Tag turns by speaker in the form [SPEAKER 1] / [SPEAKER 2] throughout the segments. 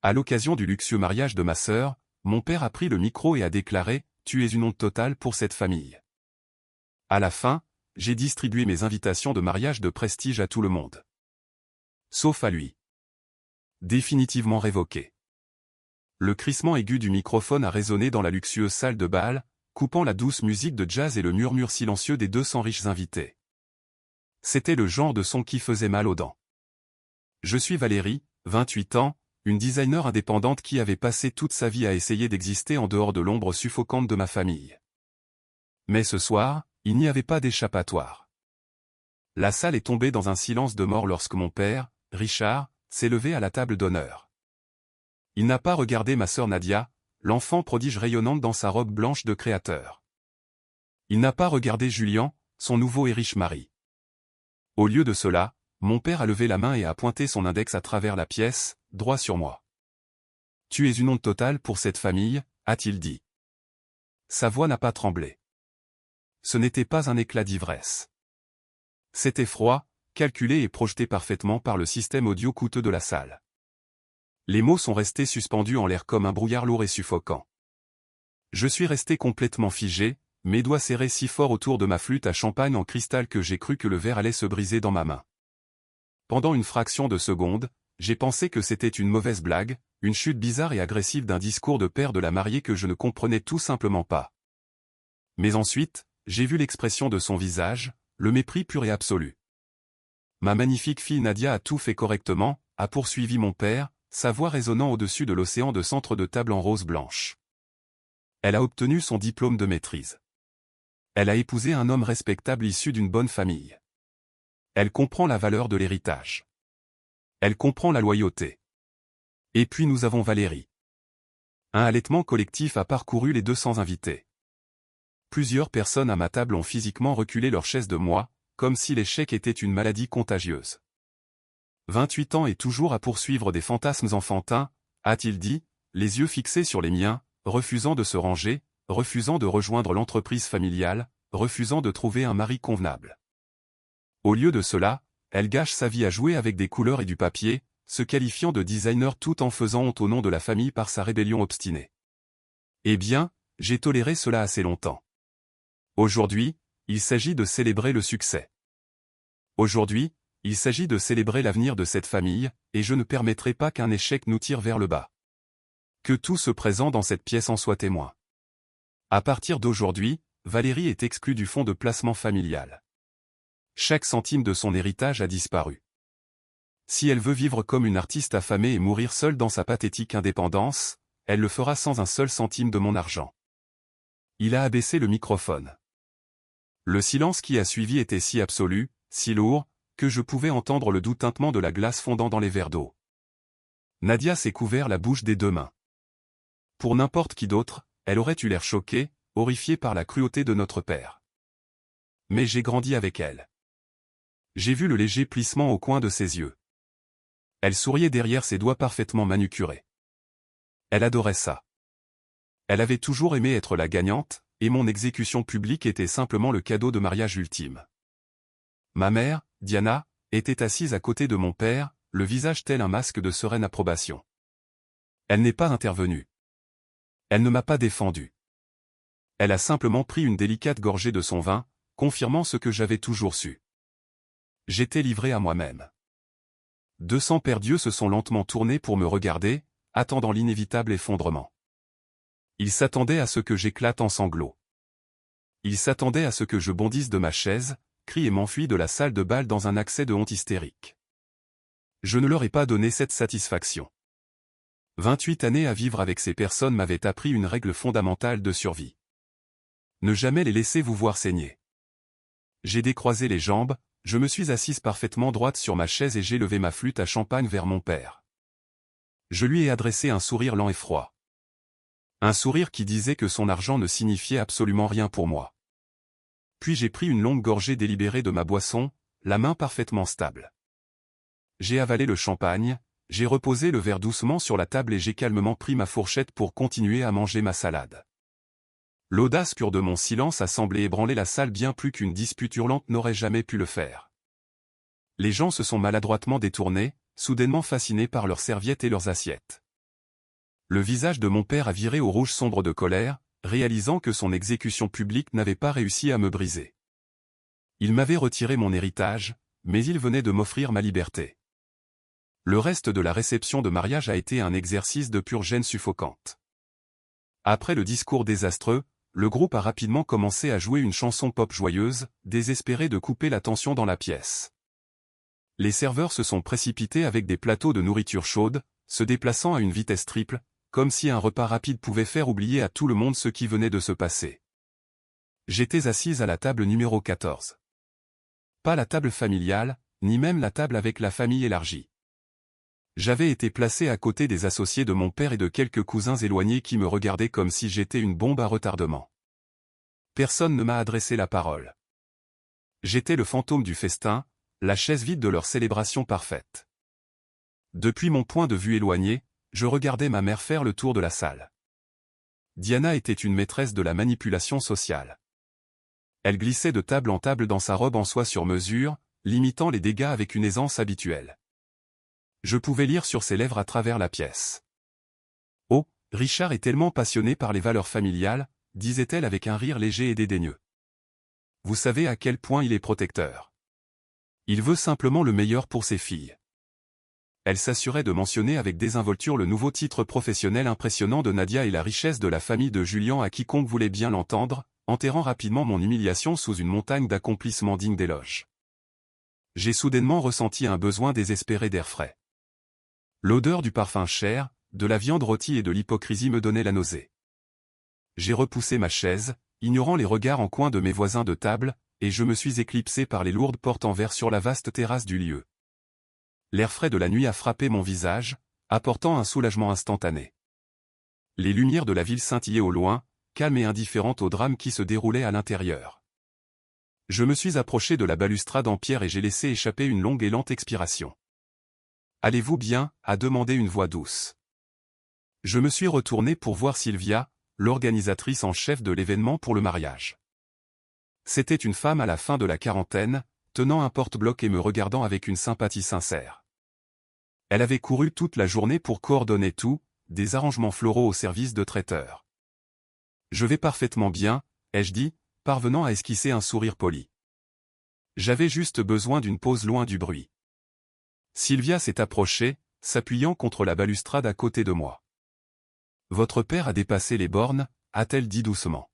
[SPEAKER 1] À l'occasion du luxueux mariage de ma sœur, mon père a pris le micro et a déclaré « Tu es une honte totale pour cette famille ». À la fin, j'ai distribué mes invitations de mariage de prestige à tout le monde. Sauf à lui. Définitivement révoqué. Le crissement aigu du microphone a résonné dans la luxueuse salle de bal, coupant la douce musique de jazz et le murmure silencieux des 200 riches invités. C'était le genre de son qui faisait mal aux dents. Je suis Valérie, 28 ans, une designer indépendante qui avait passé toute sa vie à essayer d'exister en dehors de l'ombre suffocante de ma famille. Mais ce soir, il n'y avait pas d'échappatoire. La salle est tombée dans un silence de mort lorsque mon père, Richard, s'est levé à la table d'honneur. Il n'a pas regardé ma sœur Nadia, l'enfant prodige rayonnante dans sa robe blanche de créateur. Il n'a pas regardé Julien, son nouveau et riche mari. Au lieu de cela, mon père a levé la main et a pointé son index à travers la pièce, droit sur moi. « Tu es une honte totale pour cette famille », a-t-il dit. Sa voix n'a pas tremblé. Ce n'était pas un éclat d'ivresse. C'était froid, calculé et projeté parfaitement par le système audio coûteux de la salle. Les mots sont restés suspendus en l'air comme un brouillard lourd et suffocant. Je suis resté complètement figé, mes doigts serrés si fort autour de ma flûte à champagne en cristal que j'ai cru que le verre allait se briser dans ma main. Pendant une fraction de seconde, j'ai pensé que c'était une mauvaise blague, une chute bizarre et agressive d'un discours de père de la mariée que je ne comprenais tout simplement pas. Mais ensuite, j'ai vu l'expression de son visage, le mépris pur et absolu. Ma magnifique fille Nadia a tout fait correctement, a poursuivi mon père, sa voix résonnant au-dessus de l'océan de centre de table en rose blanche. Elle a obtenu son diplôme de maîtrise. Elle a épousé un homme respectable issu d'une bonne famille. Elle comprend la valeur de l'héritage. Elle comprend la loyauté. Et puis nous avons Valérie. Un halètement collectif a parcouru les 200 invités. Plusieurs personnes à ma table ont physiquement reculé leur chaise de moi, comme si l'échec était une maladie contagieuse. 28 ans et toujours à poursuivre des fantasmes enfantins, a-t-il dit, les yeux fixés sur les miens, refusant de se ranger, refusant de rejoindre l'entreprise familiale, refusant de trouver un mari convenable. Au lieu de cela, elle gâche sa vie à jouer avec des couleurs et du papier, se qualifiant de designer tout en faisant honte au nom de la famille par sa rébellion obstinée. Eh bien, j'ai toléré cela assez longtemps. Aujourd'hui, il s'agit de célébrer le succès. Aujourd'hui, il s'agit de célébrer l'avenir de cette famille, et je ne permettrai pas qu'un échec nous tire vers le bas. Que tout ce présent dans cette pièce en soit témoin. À partir d'aujourd'hui, Valérie est exclue du fonds de placement familial. Chaque centime de son héritage a disparu. Si elle veut vivre comme une artiste affamée et mourir seule dans sa pathétique indépendance, elle le fera sans un seul centime de mon argent. Il a abaissé le microphone. Le silence qui a suivi était si absolu, si lourd, que je pouvais entendre le doux tintement de la glace fondant dans les verres d'eau. Nadia s'est couvert la bouche des deux mains. Pour n'importe qui d'autre, elle aurait eu l'air choquée, horrifiée par la cruauté de notre père. Mais j'ai grandi avec elle. J'ai vu le léger plissement au coin de ses yeux. Elle souriait derrière ses doigts parfaitement manucurés. Elle adorait ça. Elle avait toujours aimé être la gagnante, et mon exécution publique était simplement le cadeau de mariage ultime. Ma mère, Diana, était assise à côté de mon père, le visage tel un masque de sereine approbation. Elle n'est pas intervenue. Elle ne m'a pas défendu. Elle a simplement pris une délicate gorgée de son vin, confirmant ce que j'avais toujours su. J'étais livré à moi-même. 200 paires d'yeux se sont lentement tournés pour me regarder, attendant l'inévitable effondrement. Ils s'attendaient à ce que j'éclate en sanglots. Ils s'attendaient à ce que je bondisse de ma chaise, crie et m'enfuis de la salle de bal dans un accès de honte hystérique. Je ne leur ai pas donné cette satisfaction. 28 années à vivre avec ces personnes m'avaient appris une règle fondamentale de survie. Ne jamais les laisser vous voir saigner. J'ai décroisé les jambes, je me suis assise parfaitement droite sur ma chaise et j'ai levé ma flûte à champagne vers mon père. Je lui ai adressé un sourire lent et froid. Un sourire qui disait que son argent ne signifiait absolument rien pour moi. Puis j'ai pris une longue gorgée délibérée de ma boisson, la main parfaitement stable. J'ai avalé le champagne, j'ai reposé le verre doucement sur la table et j'ai calmement pris ma fourchette pour continuer à manger ma salade. L'audace pure de mon silence a semblé ébranler la salle bien plus qu'une dispute hurlante n'aurait jamais pu le faire. Les gens se sont maladroitement détournés, soudainement fascinés par leurs serviettes et leurs assiettes. Le visage de mon père a viré au rouge sombre de colère, réalisant que son exécution publique n'avait pas réussi à me briser. Il m'avait retiré mon héritage, mais il venait de m'offrir ma liberté. Le reste de la réception de mariage a été un exercice de pure gêne suffocante. Après le discours désastreux, le groupe a rapidement commencé à jouer une chanson pop joyeuse, désespéré de couper la tension dans la pièce. Les serveurs se sont précipités avec des plateaux de nourriture chaude, se déplaçant à une vitesse triple, comme si un repas rapide pouvait faire oublier à tout le monde ce qui venait de se passer. J'étais assise à la table numéro 14. Pas la table familiale, ni même la table avec la famille élargie. J'avais été placé à côté des associés de mon père et de quelques cousins éloignés qui me regardaient comme si j'étais une bombe à retardement. Personne ne m'a adressé la parole. J'étais le fantôme du festin, la chaise vide de leur célébration parfaite. Depuis mon point de vue éloigné, je regardais ma mère faire le tour de la salle. Diana était une maîtresse de la manipulation sociale. Elle glissait de table en table dans sa robe en soie sur mesure, limitant les dégâts avec une aisance habituelle. Je pouvais lire sur ses lèvres à travers la pièce. « Oh, Richard est tellement passionné par les valeurs familiales, » disait-elle avec un rire léger et dédaigneux. « Vous savez à quel point il est protecteur. Il veut simplement le meilleur pour ses filles. » Elle s'assurait de mentionner avec désinvolture le nouveau titre professionnel impressionnant de Nadia et la richesse de la famille de Julian à quiconque voulait bien l'entendre, enterrant rapidement mon humiliation sous une montagne d'accomplissements dignes d'éloges. J'ai soudainement ressenti un besoin désespéré d'air frais. L'odeur du parfum cher, de la viande rôtie et de l'hypocrisie me donnait la nausée. J'ai repoussé ma chaise, ignorant les regards en coin de mes voisins de table, et je me suis éclipsé par les lourdes portes en verre sur la vaste terrasse du lieu. L'air frais de la nuit a frappé mon visage, apportant un soulagement instantané. Les lumières de la ville scintillaient au loin, calmes et indifférentes au drame qui se déroulait à l'intérieur. Je me suis approché de la balustrade en pierre et j'ai laissé échapper une longue et lente expiration. « Allez-vous bien » a demandé une voix douce. Je me suis retourné pour voir Sylvia, l'organisatrice en chef de l'événement pour le mariage. C'était une femme à la fin de la quarantaine, tenant un porte-bloc et me regardant avec une sympathie sincère. Elle avait couru toute la journée pour coordonner tout, des arrangements floraux au service de traiteur. « Je vais parfaitement bien », ai-je dit, parvenant à esquisser un sourire poli. J'avais juste besoin d'une pause loin du bruit. Sylvia s'est approchée, s'appuyant contre la balustrade à côté de moi. « Votre père a dépassé les bornes », a-t-elle dit doucement.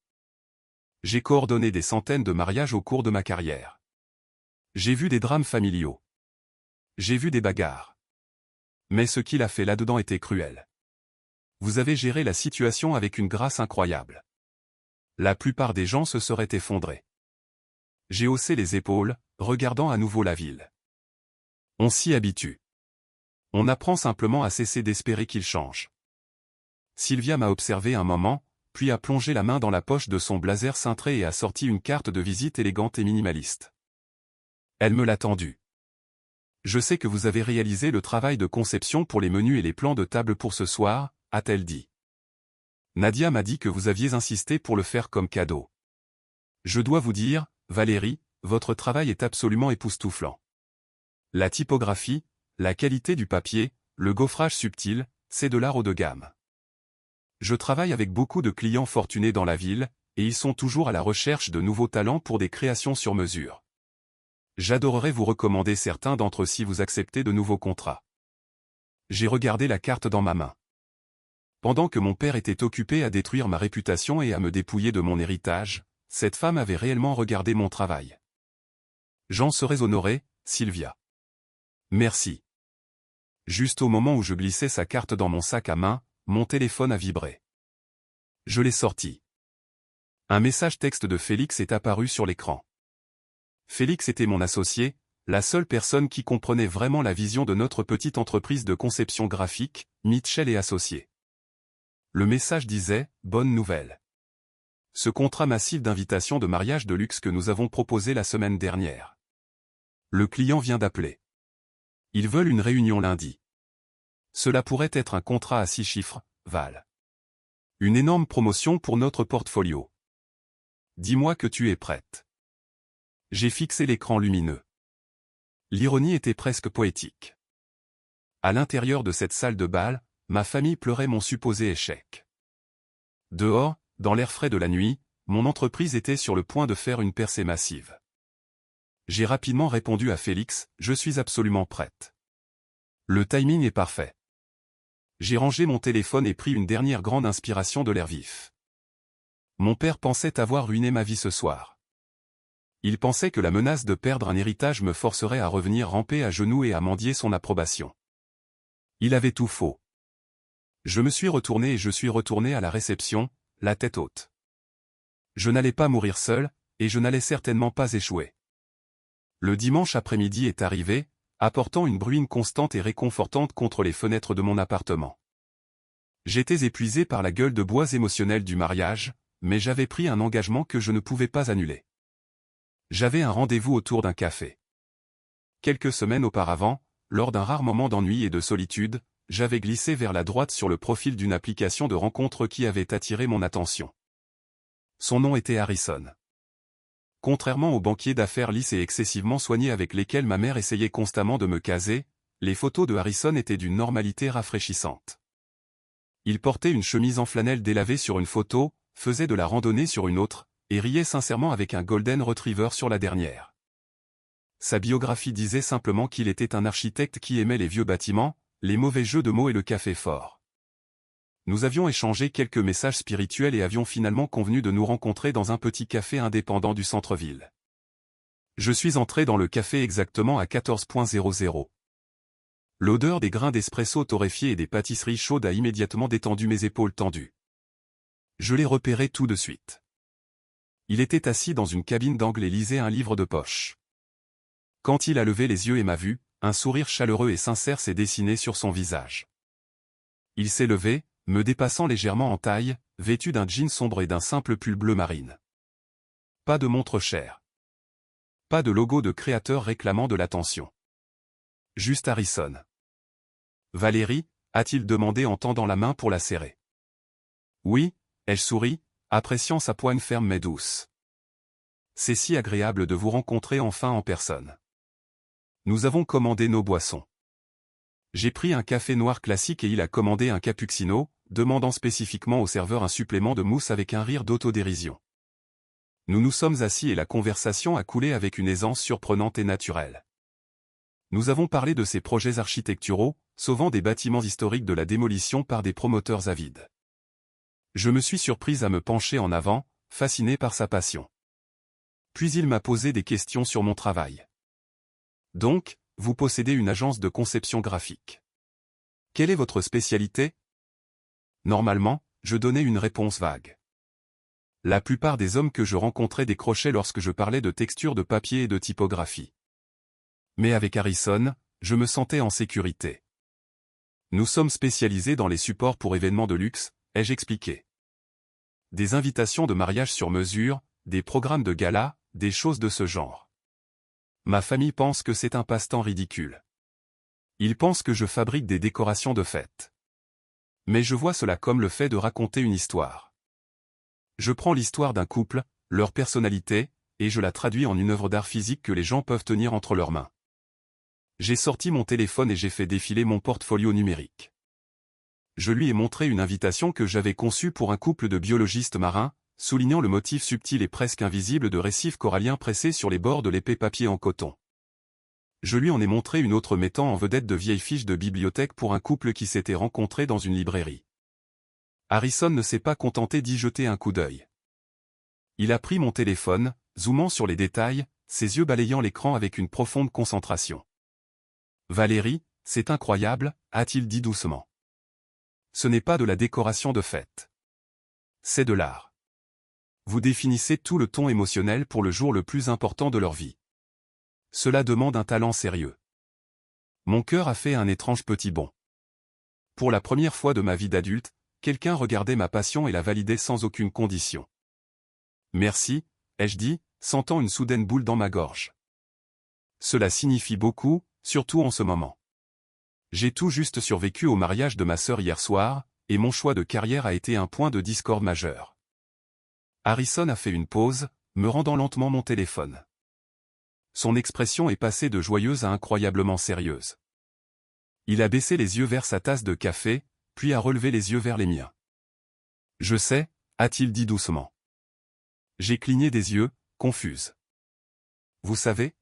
[SPEAKER 1] J'ai coordonné des centaines de mariages au cours de ma carrière. J'ai vu des drames familiaux. J'ai vu des bagarres. Mais ce qu'il a fait là-dedans était cruel. Vous avez géré la situation avec une grâce incroyable. La plupart des gens se seraient effondrés. J'ai haussé les épaules, regardant à nouveau la ville. On s'y habitue. On apprend simplement à cesser d'espérer qu'il change. Sylvia m'a observé un moment, puis a plongé la main dans la poche de son blazer cintré et a sorti une carte de visite élégante et minimaliste. Elle me l'a tendue. Je sais que vous avez réalisé le travail de conception pour les menus et les plans de table pour ce soir, a-t-elle dit. Nadia m'a dit que vous aviez insisté pour le faire comme cadeau. Je dois vous dire, Valérie, votre travail est absolument époustouflant. La typographie, la qualité du papier, le gaufrage subtil, c'est de l'art haut de gamme. Je travaille avec beaucoup de clients fortunés dans la ville, et ils sont toujours à la recherche de nouveaux talents pour des créations sur mesure. J'adorerais vous recommander certains d'entre eux si vous acceptez de nouveaux contrats. J'ai regardé la carte dans ma main. Pendant que mon père était occupé à détruire ma réputation et à me dépouiller de mon héritage, cette femme avait réellement regardé mon travail. J'en serais honoré, Sylvia. Merci. Juste au moment où je glissais sa carte dans mon sac à main, mon téléphone a vibré. Je l'ai sorti. Un message texte de Félix est apparu sur l'écran. Félix était mon associé, la seule personne qui comprenait vraiment la vision de notre petite entreprise de conception graphique, Mitchell et Associés. Le message disait « Bonne nouvelle. Ce contrat massif d'invitation de mariage de luxe que nous avons proposé la semaine dernière. Le client vient d'appeler. Ils veulent une réunion lundi. Cela pourrait être un contrat à 6 chiffres, Val. Une énorme promotion pour notre portfolio. Dis-moi que tu es prête. » J'ai fixé l'écran lumineux. L'ironie était presque poétique. À l'intérieur de cette salle de bal, ma famille pleurait mon supposé échec. Dehors, dans l'air frais de la nuit, mon entreprise était sur le point de faire une percée massive. J'ai rapidement répondu à Félix, je suis absolument prête. Le timing est parfait. J'ai rangé mon téléphone et pris une dernière grande inspiration de l'air vif. Mon père pensait avoir ruiné ma vie ce soir. Il pensait que la menace de perdre un héritage me forcerait à revenir ramper à genoux et à mendier son approbation. Il avait tout faux. Je me suis retourné et je suis retourné à la réception, la tête haute. Je n'allais pas mourir seul, et je n'allais certainement pas échouer. Le dimanche après-midi est arrivé, apportant une bruine constante et réconfortante contre les fenêtres de mon appartement. J'étais épuisé par la gueule de bois émotionnelle du mariage, mais j'avais pris un engagement que je ne pouvais pas annuler. J'avais un rendez-vous autour d'un café. Quelques semaines auparavant, lors d'un rare moment d'ennui et de solitude, j'avais glissé vers la droite sur le profil d'une application de rencontre qui avait attiré mon attention. Son nom était Harrison. Contrairement aux banquiers d'affaires lisses et excessivement soignés avec lesquels ma mère essayait constamment de me caser, les photos de Harrison étaient d'une normalité rafraîchissante. Il portait une chemise en flanelle délavée sur une photo, faisait de la randonnée sur une autre, et riait sincèrement avec un Golden Retriever sur la dernière. Sa biographie disait simplement qu'il était un architecte qui aimait les vieux bâtiments, les mauvais jeux de mots et le café fort. Nous avions échangé quelques messages spirituels et avions finalement convenu de nous rencontrer dans un petit café indépendant du centre-ville. Je suis entré dans le café exactement à 14h00. L'odeur des grains d'espresso torréfiés et des pâtisseries chaudes a immédiatement détendu mes épaules tendues. Je l'ai repéré tout de suite. Il était assis dans une cabine d'angle et lisait un livre de poche. Quand il a levé les yeux et m'a vu, un sourire chaleureux et sincère s'est dessiné sur son visage. Il s'est levé, me dépassant légèrement en taille, vêtu d'un jean sombre et d'un simple pull bleu marine. Pas de montre chère. Pas de logo de créateur réclamant de l'attention. Juste Harrison. Valérie, a-t-il demandé en tendant la main pour la serrer. Oui, ai-je souri, appréciant sa poigne ferme mais douce. C'est si agréable de vous rencontrer enfin en personne. Nous avons commandé nos boissons. J'ai pris un café noir classique et il a commandé un cappuccino, demandant spécifiquement au serveur un supplément de mousse avec un rire d'autodérision. Nous nous sommes assis et la conversation a coulé avec une aisance surprenante et naturelle. Nous avons parlé de ses projets architecturaux, sauvant des bâtiments historiques de la démolition par des promoteurs avides. Je me suis surprise à me pencher en avant, fasciné par sa passion. Puis il m'a posé des questions sur mon travail. Donc, vous possédez une agence de conception graphique. Quelle est votre spécialité? Normalement, je donnais une réponse vague. La plupart des hommes que je rencontrais décrochaient lorsque je parlais de texture de papier et de typographie. Mais avec Harrison, je me sentais en sécurité. Nous sommes spécialisés dans les supports pour événements de luxe, ai-je expliqué. Des invitations de mariage sur mesure, des programmes de gala, des choses de ce genre. Ma famille pense que c'est un passe-temps ridicule. Ils pensent que je fabrique des décorations de fête. Mais je vois cela comme le fait de raconter une histoire. Je prends l'histoire d'un couple, leur personnalité, et je la traduis en une œuvre d'art physique que les gens peuvent tenir entre leurs mains. J'ai sorti mon téléphone et j'ai fait défiler mon portfolio numérique. Je lui ai montré une invitation que j'avais conçue pour un couple de biologistes marins, soulignant le motif subtil et presque invisible de récifs coralliens pressés sur les bords de l'épais papier en coton. Je lui en ai montré une autre mettant en vedette de vieilles fiches de bibliothèque pour un couple qui s'était rencontré dans une librairie. Harrison ne s'est pas contenté d'y jeter un coup d'œil. Il a pris mon téléphone, zoomant sur les détails, ses yeux balayant l'écran avec une profonde concentration. « Valérie, c'est incroyable », a-t-il dit doucement. « Ce n'est pas de la décoration de fête. C'est de l'art. Vous définissez tout le ton émotionnel pour le jour le plus important de leur vie. Cela demande un talent sérieux. » Mon cœur a fait un étrange petit bond. Pour la première fois de ma vie d'adulte, quelqu'un regardait ma passion et la validait sans aucune condition. « Merci », ai-je dit, sentant une soudaine boule dans ma gorge. Cela signifie beaucoup, surtout en ce moment. J'ai tout juste survécu au mariage de ma sœur hier soir, et mon choix de carrière a été un point de discorde majeur. Harrison a fait une pause, me rendant lentement mon téléphone. Son expression est passée de joyeuse à incroyablement sérieuse. Il a baissé les yeux vers sa tasse de café, puis a relevé les yeux vers les miens. « Je sais », a-t-il dit doucement. J'ai cligné des yeux, confuse. « Vous savez ?»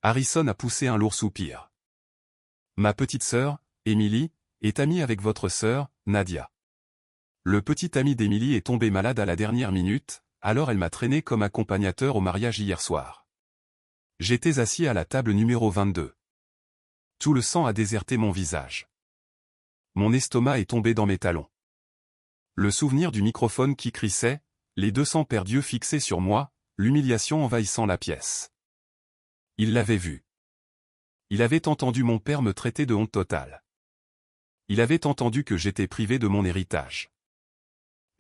[SPEAKER 1] Harrison a poussé un lourd soupir. « Ma petite sœur, Emily, est amie avec votre sœur, Nadia. Le petit ami d'Emily est tombé malade à la dernière minute, alors elle m'a traîné comme accompagnateur au mariage hier soir. J'étais assis à la table numéro 22. Tout le sang a déserté mon visage. Mon estomac est tombé dans mes talons. Le souvenir du microphone qui crissait, les 200 paires d'yeux fixés sur moi, l'humiliation envahissant la pièce. Il l'avait vu. Il avait entendu mon père me traiter de honte totale. Il avait entendu que j'étais privé de mon héritage.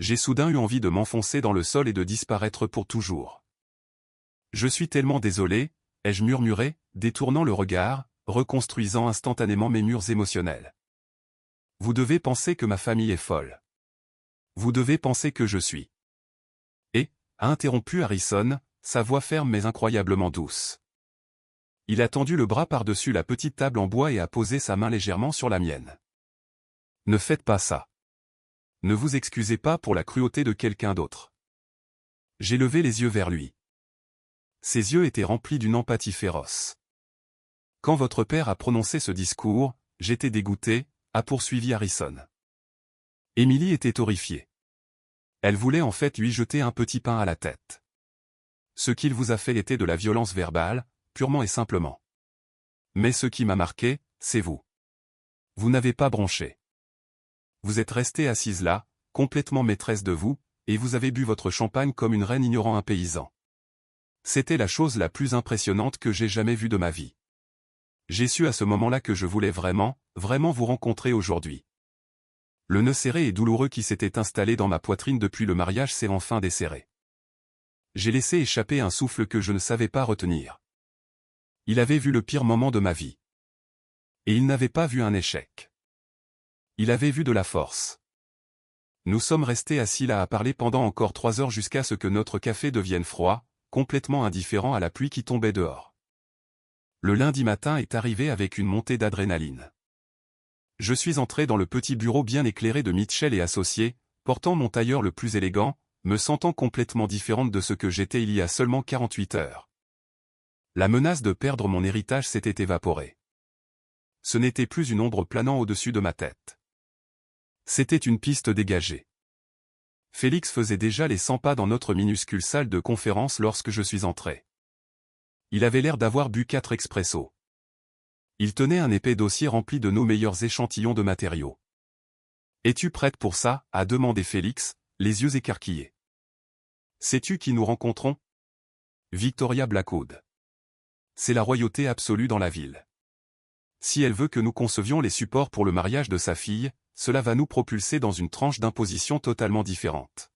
[SPEAKER 1] J'ai soudain eu envie de m'enfoncer dans le sol et de disparaître pour toujours. Je suis tellement désolé, ai-je murmuré, détournant le regard, reconstruisant instantanément mes murs émotionnels. Vous devez penser que ma famille est folle. Vous devez penser que je suis. Et, a interrompu Harrison, sa voix ferme mais incroyablement douce. Il a tendu le bras par-dessus la petite table en bois et a posé sa main légèrement sur la mienne. Ne faites pas ça. Ne vous excusez pas pour la cruauté de quelqu'un d'autre. J'ai levé les yeux vers lui. Ses yeux étaient remplis d'une empathie féroce. Quand votre père a prononcé ce discours, j'étais dégoûté, a poursuivi Harrison. Emily était horrifiée. Elle voulait en fait lui jeter un petit pain à la tête. Ce qu'il vous a fait était de la violence verbale, purement et simplement. Mais ce qui m'a marqué, c'est vous. Vous n'avez pas bronché. Vous êtes restée assise là, complètement maîtresse de vous, et vous avez bu votre champagne comme une reine ignorant un paysan. C'était la chose la plus impressionnante que j'ai jamais vue de ma vie. J'ai su à ce moment-là que je voulais vraiment, vraiment vous rencontrer aujourd'hui. Le nœud serré et douloureux qui s'était installé dans ma poitrine depuis le mariage s'est enfin desserré. J'ai laissé échapper un souffle que je ne savais pas retenir. Il avait vu le pire moment de ma vie. Et il n'avait pas vu un échec. Il avait vu de la force. Nous sommes restés assis là à parler pendant encore 3 heures jusqu'à ce que notre café devienne froid, complètement indifférent à la pluie qui tombait dehors. Le lundi matin est arrivé avec une montée d'adrénaline. Je suis entré dans le petit bureau bien éclairé de Mitchell et Associés, portant mon tailleur le plus élégant, me sentant complètement différente de ce que j'étais il y a seulement 48 heures. La menace de perdre mon héritage s'était évaporée. Ce n'était plus une ombre planant au-dessus de ma tête. C'était une piste dégagée. Félix faisait déjà les 100 pas dans notre minuscule salle de conférence lorsque je suis entré. Il avait l'air d'avoir bu 4 expressos. Il tenait un épais dossier rempli de nos meilleurs échantillons de matériaux. « Es-tu prête pour ça ?» a demandé Félix, les yeux écarquillés. « Sais-tu qui nous rencontrons ? Victoria Blackwood. C'est la royauté absolue dans la ville. Si elle veut que nous concevions les supports pour le mariage de sa fille, cela va nous propulser dans une tranche d'imposition totalement différente. »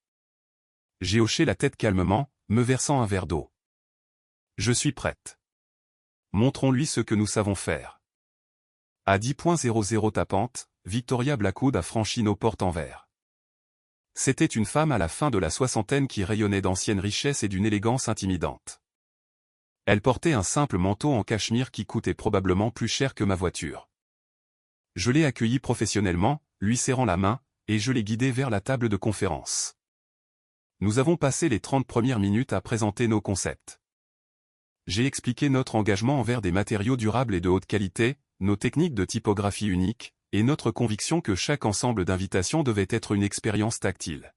[SPEAKER 1] J'ai hoché la tête calmement, me versant un verre d'eau. « Je suis prête. Montrons-lui ce que nous savons faire. » À 10.00 tapante, Victoria Blackwood a franchi nos portes en verre. C'était une femme à la fin de la soixantaine qui rayonnait d'ancienne richesse et d'une élégance intimidante. Elle portait un simple manteau en cachemire qui coûtait probablement plus cher que ma voiture. Je l'ai accueillie professionnellement, lui serrant la main, et je l'ai guidée vers la table de conférence. Nous avons passé les 30 premières minutes à présenter nos concepts. J'ai expliqué notre engagement envers des matériaux durables et de haute qualité, nos techniques de typographie uniques, et notre conviction que chaque ensemble d'invitations devait être une expérience tactile.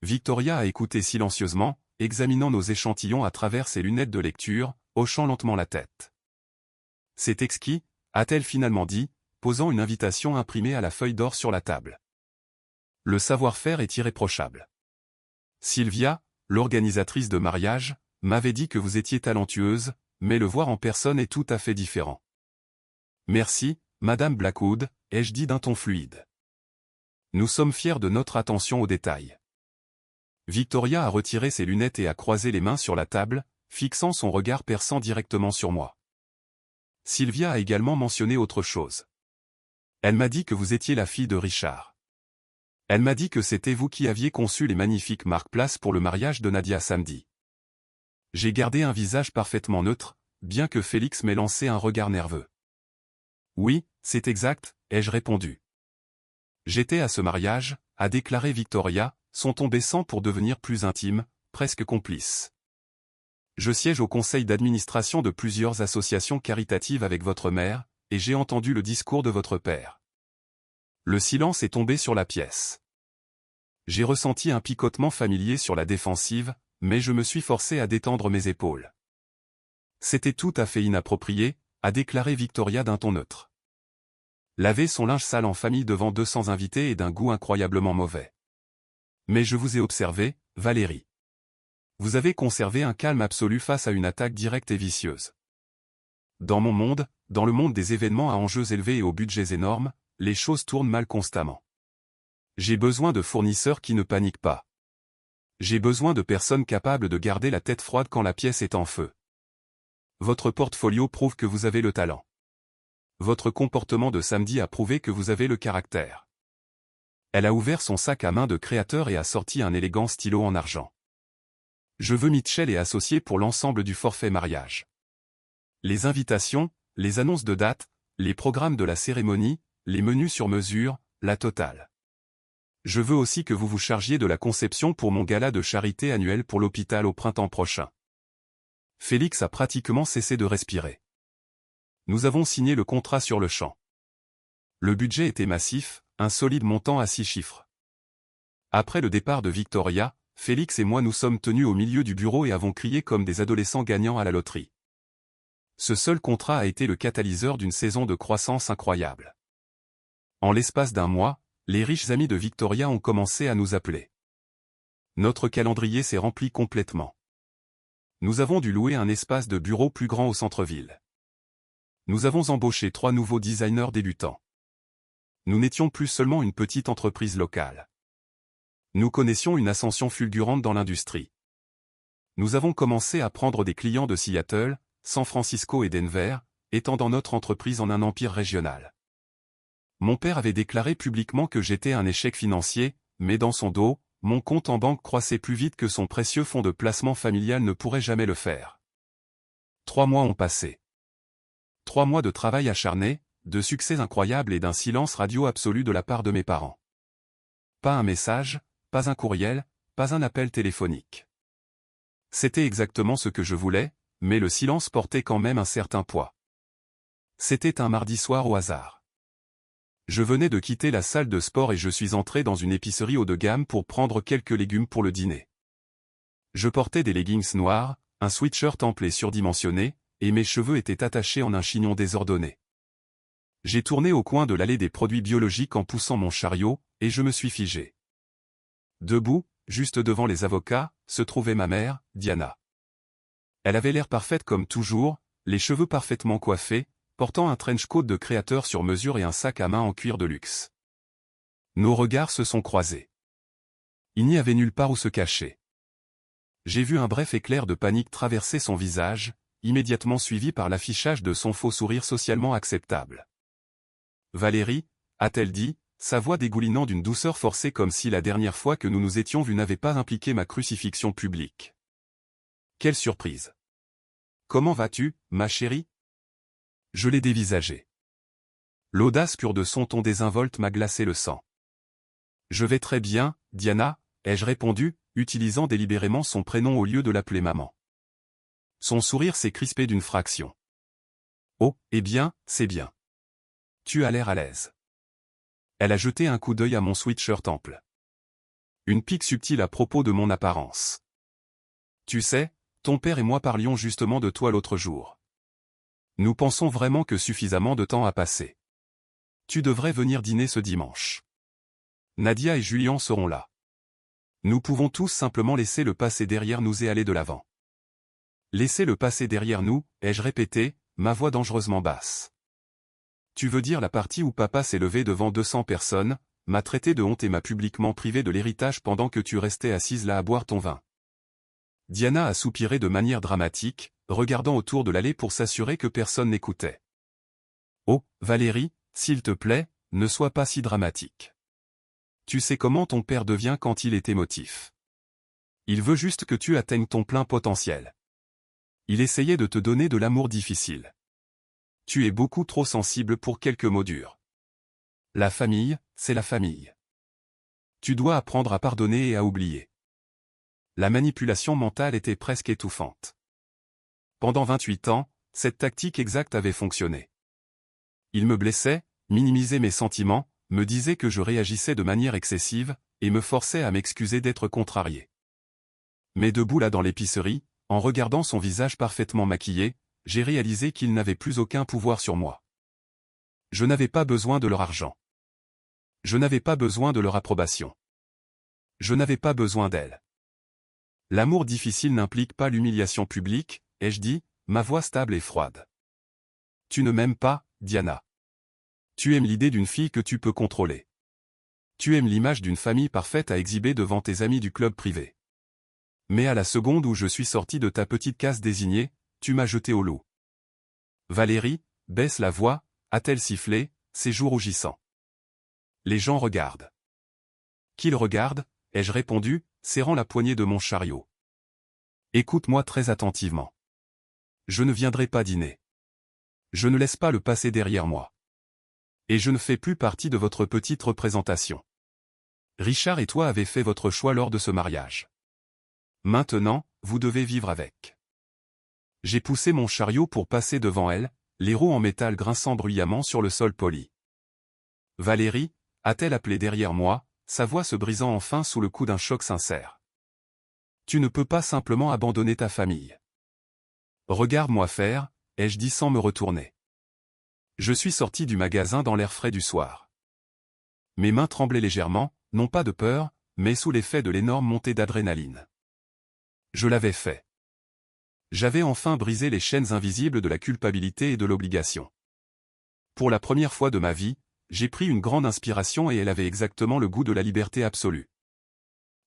[SPEAKER 1] Victoria a écouté silencieusement, examinant nos échantillons à travers ses lunettes de lecture, hochant lentement la tête. « C'est exquis », a-t-elle finalement dit, posant une invitation imprimée à la feuille d'or sur la table. Le savoir-faire est irréprochable. Sylvia, l'organisatrice de mariage, m'avait dit que vous étiez talentueuse, mais le voir en personne est tout à fait différent. Merci, Madame Blackwood, ai-je dit d'un ton fluide. Nous sommes fiers de notre attention aux détails. Victoria a retiré ses lunettes et a croisé les mains sur la table, fixant son regard perçant directement sur moi. Sylvia a également mentionné autre chose. Elle m'a dit que vous étiez la fille de Richard. Elle m'a dit que c'était vous qui aviez conçu les magnifiques marque-places pour le mariage de Nadia samedi. J'ai gardé un visage parfaitement neutre, bien que Félix m'ait lancé un regard nerveux. « Oui, c'est exact », ai-je répondu. J'étais à ce mariage, a déclaré Victoria, son ton baissant pour devenir plus intime, presque complice. Je siège au conseil d'administration de plusieurs associations caritatives avec votre mère, et j'ai entendu le discours de votre père. Le silence est tombé sur la pièce. J'ai ressenti un picotement familier sur la défensive, mais je me suis forcé à détendre mes épaules. C'était tout à fait inapproprié, a déclaré Victoria d'un ton neutre. Laver son linge sale en famille devant 200 invités est d'un goût incroyablement mauvais. Mais je vous ai observé, Valérie. Vous avez conservé un calme absolu face à une attaque directe et vicieuse. Dans mon monde, dans le monde des événements à enjeux élevés et aux budgets énormes, les choses tournent mal constamment. J'ai besoin de fournisseurs qui ne paniquent pas. J'ai besoin de personnes capables de garder la tête froide quand la pièce est en feu. Votre portfolio prouve que vous avez le talent. Votre comportement de samedi a prouvé que vous avez le caractère. Elle a ouvert son sac à main de créateur et a sorti un élégant stylo en argent. Je veux Mitchell et associés pour l'ensemble du forfait mariage. Les invitations, les annonces de date, les programmes de la cérémonie, les menus sur mesure, la totale. Je veux aussi que vous vous chargiez de la conception pour mon gala de charité annuel pour l'hôpital au printemps prochain. Félix a pratiquement cessé de respirer. Nous avons signé le contrat sur le champ. Le budget était massif, un solide montant à 6 chiffres. Après le départ de Victoria, Félix et moi nous sommes tenus au milieu du bureau et avons crié comme des adolescents gagnants à la loterie. Ce seul contrat a été le catalyseur d'une saison de croissance incroyable. En l'espace d'un mois, les riches amis de Victoria ont commencé à nous appeler. Notre calendrier s'est rempli complètement. Nous avons dû louer un espace de bureau plus grand au centre-ville. Nous avons embauché 3 nouveaux designers débutants. Nous n'étions plus seulement une petite entreprise locale. Nous connaissions une ascension fulgurante dans l'industrie. Nous avons commencé à prendre des clients de Seattle, San Francisco et Denver, étendant notre entreprise en un empire régional. Mon père avait déclaré publiquement que j'étais un échec financier, mais dans son dos, mon compte en banque croissait plus vite que son précieux fonds de placement familial ne pourrait jamais le faire. 3 mois ont passé. 3 mois de travail acharné, de succès incroyables et d'un silence radio absolu de la part de mes parents. Pas un message, pas un courriel, pas un appel téléphonique. C'était exactement ce que je voulais, mais le silence portait quand même un certain poids. C'était un mardi soir au hasard. Je venais de quitter la salle de sport et je suis entré dans une épicerie haut de gamme pour prendre quelques légumes pour le dîner. Je portais des leggings noirs, un sweatshirt ample et surdimensionné, et mes cheveux étaient attachés en un chignon désordonné. J'ai tourné au coin de l'allée des produits biologiques en poussant mon chariot, et je me suis figé. Debout, juste devant les avocats, se trouvait ma mère, Diana. Elle avait l'air parfaite comme toujours, les cheveux parfaitement coiffés, portant un trench coat de créateur sur mesure et un sac à main en cuir de luxe. Nos regards se sont croisés. Il n'y avait nulle part où se cacher. J'ai vu un bref éclair de panique traverser son visage, immédiatement suivi par l'affichage de son faux sourire socialement acceptable. « Valérie » a-t-elle dit, sa voix dégoulinant d'une douceur forcée comme si la dernière fois que nous nous étions vus n'avait pas impliqué ma crucifixion publique. Quelle surprise! Comment vas-tu, ma chérie? Je l'ai dévisagé. L'audace pure de son ton désinvolte m'a glacé le sang. Je vais très bien, Diana, ai-je répondu, utilisant délibérément son prénom au lieu de l'appeler maman. Son sourire s'est crispé d'une fraction. Oh, eh bien, c'est bien. Tu as l'air à l'aise. Elle a jeté un coup d'œil à mon sweatshirt ample. Une pique subtile à propos de mon apparence. Tu sais, ton père et moi parlions justement de toi l'autre jour. Nous pensons vraiment que suffisamment de temps a passé. Tu devrais venir dîner ce dimanche. Nadia et Julien seront là. Nous pouvons tous simplement laisser le passé derrière nous et aller de l'avant. Laisser le passé derrière nous, ai-je répété, ma voix dangereusement basse. Tu veux dire la partie où papa s'est levé devant 200 personnes, m'a traité de honte et m'a publiquement privé de l'héritage pendant que tu restais assise là à boire ton vin. Diana a soupiré de manière dramatique, regardant autour de l'allée pour s'assurer que personne n'écoutait. Oh, Valérie, s'il te plaît, ne sois pas si dramatique. Tu sais comment ton père devient quand il est émotif. Il veut juste que tu atteignes ton plein potentiel. Il essayait de te donner de l'amour difficile. Tu es beaucoup trop sensible pour quelques mots durs. La famille, c'est la famille. Tu dois apprendre à pardonner et à oublier. La manipulation mentale était presque étouffante. Pendant 28 ans, cette tactique exacte avait fonctionné. Il me blessait, minimisait mes sentiments, me disait que je réagissais de manière excessive, et me forçait à m'excuser d'être contrarié. Mais debout là dans l'épicerie, en regardant son visage parfaitement maquillé, j'ai réalisé qu'il n'avait plus aucun pouvoir sur moi. Je n'avais pas besoin de leur argent. Je n'avais pas besoin de leur approbation. Je n'avais pas besoin d'elle. L'amour difficile n'implique pas l'humiliation publique, ai-je dit, ma voix stable et froide. Tu ne m'aimes pas, Diana. Tu aimes l'idée d'une fille que tu peux contrôler. Tu aimes l'image d'une famille parfaite à exhiber devant tes amis du club privé. Mais à la seconde où je suis sorti de ta petite case désignée, tu m'as jeté au loup. Valérie, baisse la voix, a-t-elle sifflé, ses joues rougissant. Les gens regardent. Qu'ils regardent, ai-je répondu, serrant la poignée de mon chariot. Écoute-moi très attentivement. Je ne viendrai pas dîner. Je ne laisse pas le passé derrière moi. Et je ne fais plus partie de votre petite représentation. Richard et toi avez fait votre choix lors de ce mariage. Maintenant, vous devez vivre avec. J'ai poussé mon chariot pour passer devant elle, les roues en métal grinçant bruyamment sur le sol poli. Valérie, a-t-elle appelé derrière moi, sa voix se brisant enfin sous le coup d'un choc sincère. Tu ne peux pas simplement abandonner ta famille. Regarde-moi faire, ai-je dit sans me retourner. Je suis sorti du magasin dans l'air frais du soir. Mes mains tremblaient légèrement, non pas de peur, mais sous l'effet de l'énorme montée d'adrénaline. Je l'avais fait. J'avais enfin brisé les chaînes invisibles de la culpabilité et de l'obligation. Pour la première fois de ma vie, j'ai pris une grande inspiration et elle avait exactement le goût de la liberté absolue.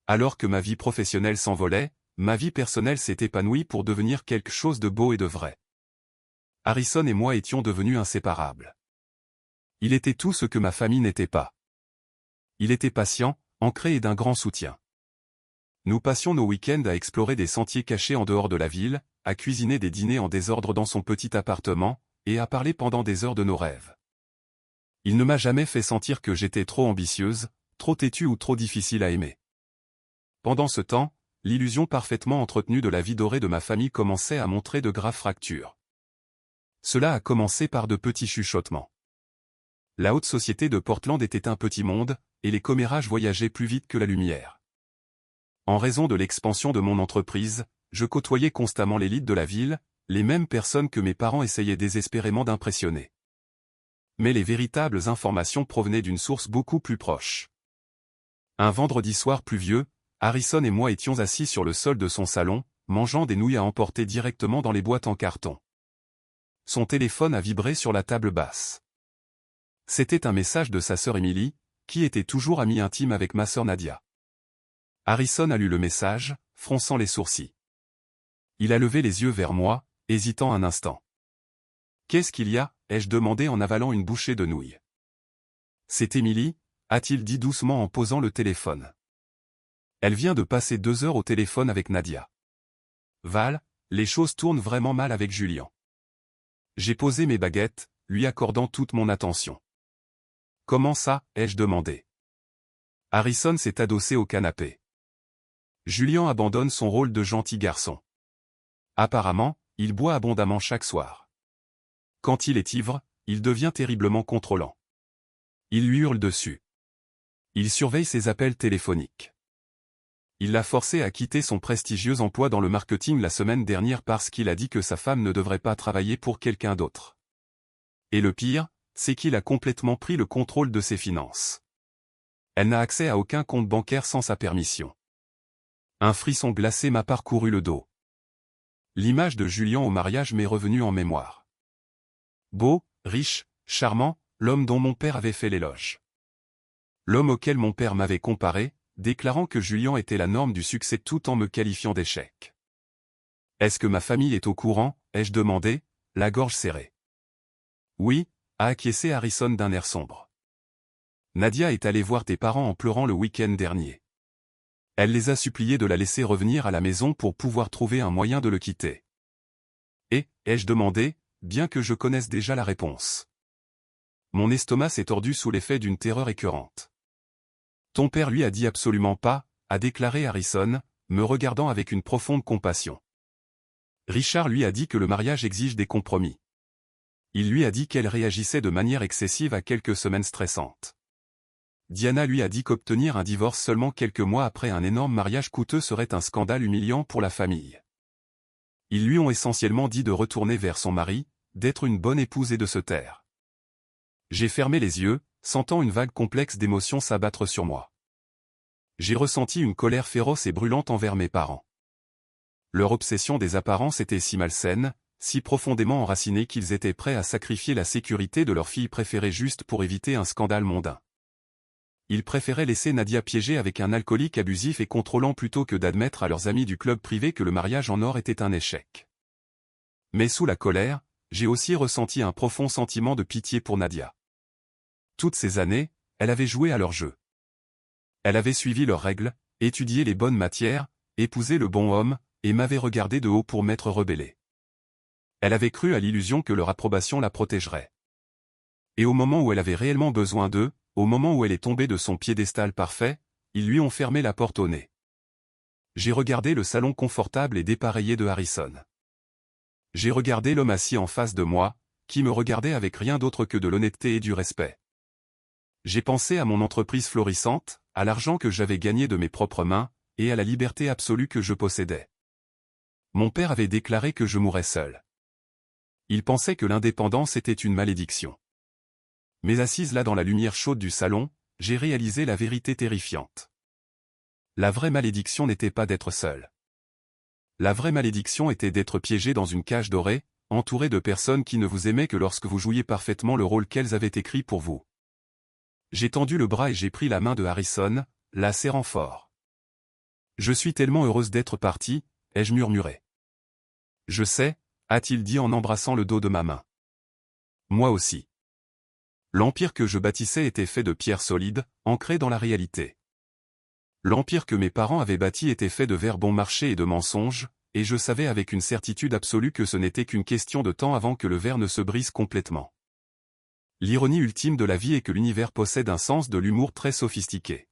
[SPEAKER 1] Alors que ma vie professionnelle s'envolait, ma vie personnelle s'est épanouie pour devenir quelque chose de beau et de vrai. Harrison et moi étions devenus inséparables. Il était tout ce que ma famille n'était pas. Il était patient, ancré et d'un grand soutien. Nous passions nos week-ends à explorer des sentiers cachés en dehors de la ville, à cuisiner des dîners en désordre dans son petit appartement, et à parler pendant des heures de nos rêves. Il ne m'a jamais fait sentir que j'étais trop ambitieuse, trop têtue ou trop difficile à aimer. Pendant ce temps, l'illusion parfaitement entretenue de la vie dorée de ma famille commençait à montrer de graves fractures. Cela a commencé par de petits chuchotements. La haute société de Portland était un petit monde, et les commérages voyageaient plus vite que la lumière. En raison de l'expansion de mon entreprise, je côtoyais constamment l'élite de la ville, les mêmes personnes que mes parents essayaient désespérément d'impressionner. Mais les véritables informations provenaient d'une source beaucoup plus proche. Un vendredi soir pluvieux, Harrison et moi étions assis sur le sol de son salon, mangeant des nouilles à emporter directement dans les boîtes en carton. Son téléphone a vibré sur la table basse. C'était un message de sa sœur Emily, qui était toujours amie intime avec ma sœur Nadia. Harrison a lu le message, fronçant les sourcils. Il a levé les yeux vers moi, hésitant un instant. « Qu'est-ce qu'il y a » ai-je demandé en avalant une bouchée de nouilles. « C'est Emily » a-t-il dit doucement en posant le téléphone. Elle vient de passer 2 heures au téléphone avec Nadia. Val, les choses tournent vraiment mal avec Julien. J'ai posé mes baguettes, lui accordant toute mon attention. « Comment ça » ai-je demandé. Harrison s'est adossé au canapé. Julien abandonne son rôle de gentil garçon. Apparemment, il boit abondamment chaque soir. Quand il est ivre, il devient terriblement contrôlant. Il lui hurle dessus. Il surveille ses appels téléphoniques. Il l'a forcé à quitter son prestigieux emploi dans le marketing la semaine dernière parce qu'il a dit que sa femme ne devrait pas travailler pour quelqu'un d'autre. Et le pire, c'est qu'il a complètement pris le contrôle de ses finances. Elle n'a accès à aucun compte bancaire sans sa permission. Un frisson glacé m'a parcouru le dos. L'image de Julien au mariage m'est revenue en mémoire. Beau, riche, charmant, l'homme dont mon père avait fait l'éloge. L'homme auquel mon père m'avait comparé, déclarant que Julien était la norme du succès tout en me qualifiant d'échec. Est-ce que ma famille est au courant, ai-je demandé, la gorge serrée. Oui, a acquiescé Harrison d'un air sombre. Nadia est allée voir tes parents en pleurant le week-end dernier. Elle les a suppliés de la laisser revenir à la maison pour pouvoir trouver un moyen de le quitter. Et, ai-je demandé, bien que je connaisse déjà la réponse. Mon estomac s'est tordu sous l'effet d'une terreur écœurante. Ton père lui a dit absolument pas, a déclaré Harrison, me regardant avec une profonde compassion. Richard lui a dit que le mariage exige des compromis. Il lui a dit qu'elle réagissait de manière excessive à quelques semaines stressantes. Diana lui a dit qu'obtenir un divorce seulement quelques mois après un énorme mariage coûteux serait un scandale humiliant pour la famille. Ils lui ont essentiellement dit de retourner vers son mari, d'être une bonne épouse et de se taire. J'ai fermé les yeux, sentant une vague complexe d'émotions s'abattre sur moi. J'ai ressenti une colère féroce et brûlante envers mes parents. Leur obsession des apparences était si malsaine, si profondément enracinée qu'ils étaient prêts à sacrifier la sécurité de leur fille préférée juste pour éviter un scandale mondain. Ils préféraient laisser Nadia piégée avec un alcoolique abusif et contrôlant plutôt que d'admettre à leurs amis du club privé que le mariage en or était un échec. Mais sous la colère, j'ai aussi ressenti un profond sentiment de pitié pour Nadia. Toutes ces années, elle avait joué à leur jeu. Elle avait suivi leurs règles, étudié les bonnes matières, épousé le bon homme, et m'avait regardé de haut pour m'être rebellée. Elle avait cru à l'illusion que leur approbation la protégerait. Et au moment où elle avait réellement besoin d'eux, au moment où elle est tombée de son piédestal parfait, ils lui ont fermé la porte au nez. J'ai regardé le salon confortable et dépareillé de Harrison. J'ai regardé l'homme assis en face de moi, qui me regardait avec rien d'autre que de l'honnêteté et du respect. J'ai pensé à mon entreprise florissante, à l'argent que j'avais gagné de mes propres mains, et à la liberté absolue que je possédais. Mon père avait déclaré que je mourrais seul. Il pensait que l'indépendance était une malédiction. Mais assise là dans la lumière chaude du salon, j'ai réalisé la vérité terrifiante. La vraie malédiction n'était pas d'être seul. La vraie malédiction était d'être piégé dans une cage dorée, entouré de personnes qui ne vous aimaient que lorsque vous jouiez parfaitement le rôle qu'elles avaient écrit pour vous. J'ai tendu le bras et j'ai pris la main de Harrison, la serrant fort. Je suis tellement heureuse d'être partie, ai-je murmuré. Je sais, a-t-il dit en embrassant le dos de ma main. Moi aussi. L'empire que je bâtissais était fait de pierres solides, ancrées dans la réalité. L'empire que mes parents avaient bâti était fait de verre bon marché et de mensonges, et je savais avec une certitude absolue que ce n'était qu'une question de temps avant que le verre ne se brise complètement. L'ironie ultime de la vie est que l'univers possède un sens de l'humour très sophistiqué.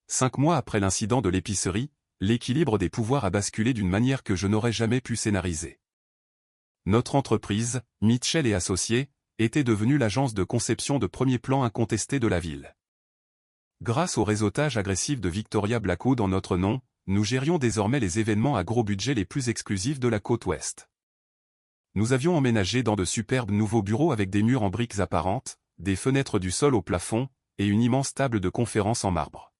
[SPEAKER 1] 5 mois après l'incident de l'épicerie, l'équilibre des pouvoirs a basculé d'une manière que je n'aurais jamais pu scénariser. Notre entreprise, Mitchell et Associés, était devenue l'agence de conception de premier plan incontestée de la ville. Grâce au réseautage agressif de Victoria Blackwood en notre nom, nous gérions désormais les événements à gros budget les plus exclusifs de la côte ouest. Nous avions emménagé dans de superbes nouveaux bureaux avec des murs en briques apparentes, des fenêtres du sol au plafond, et une immense table de conférence en marbre.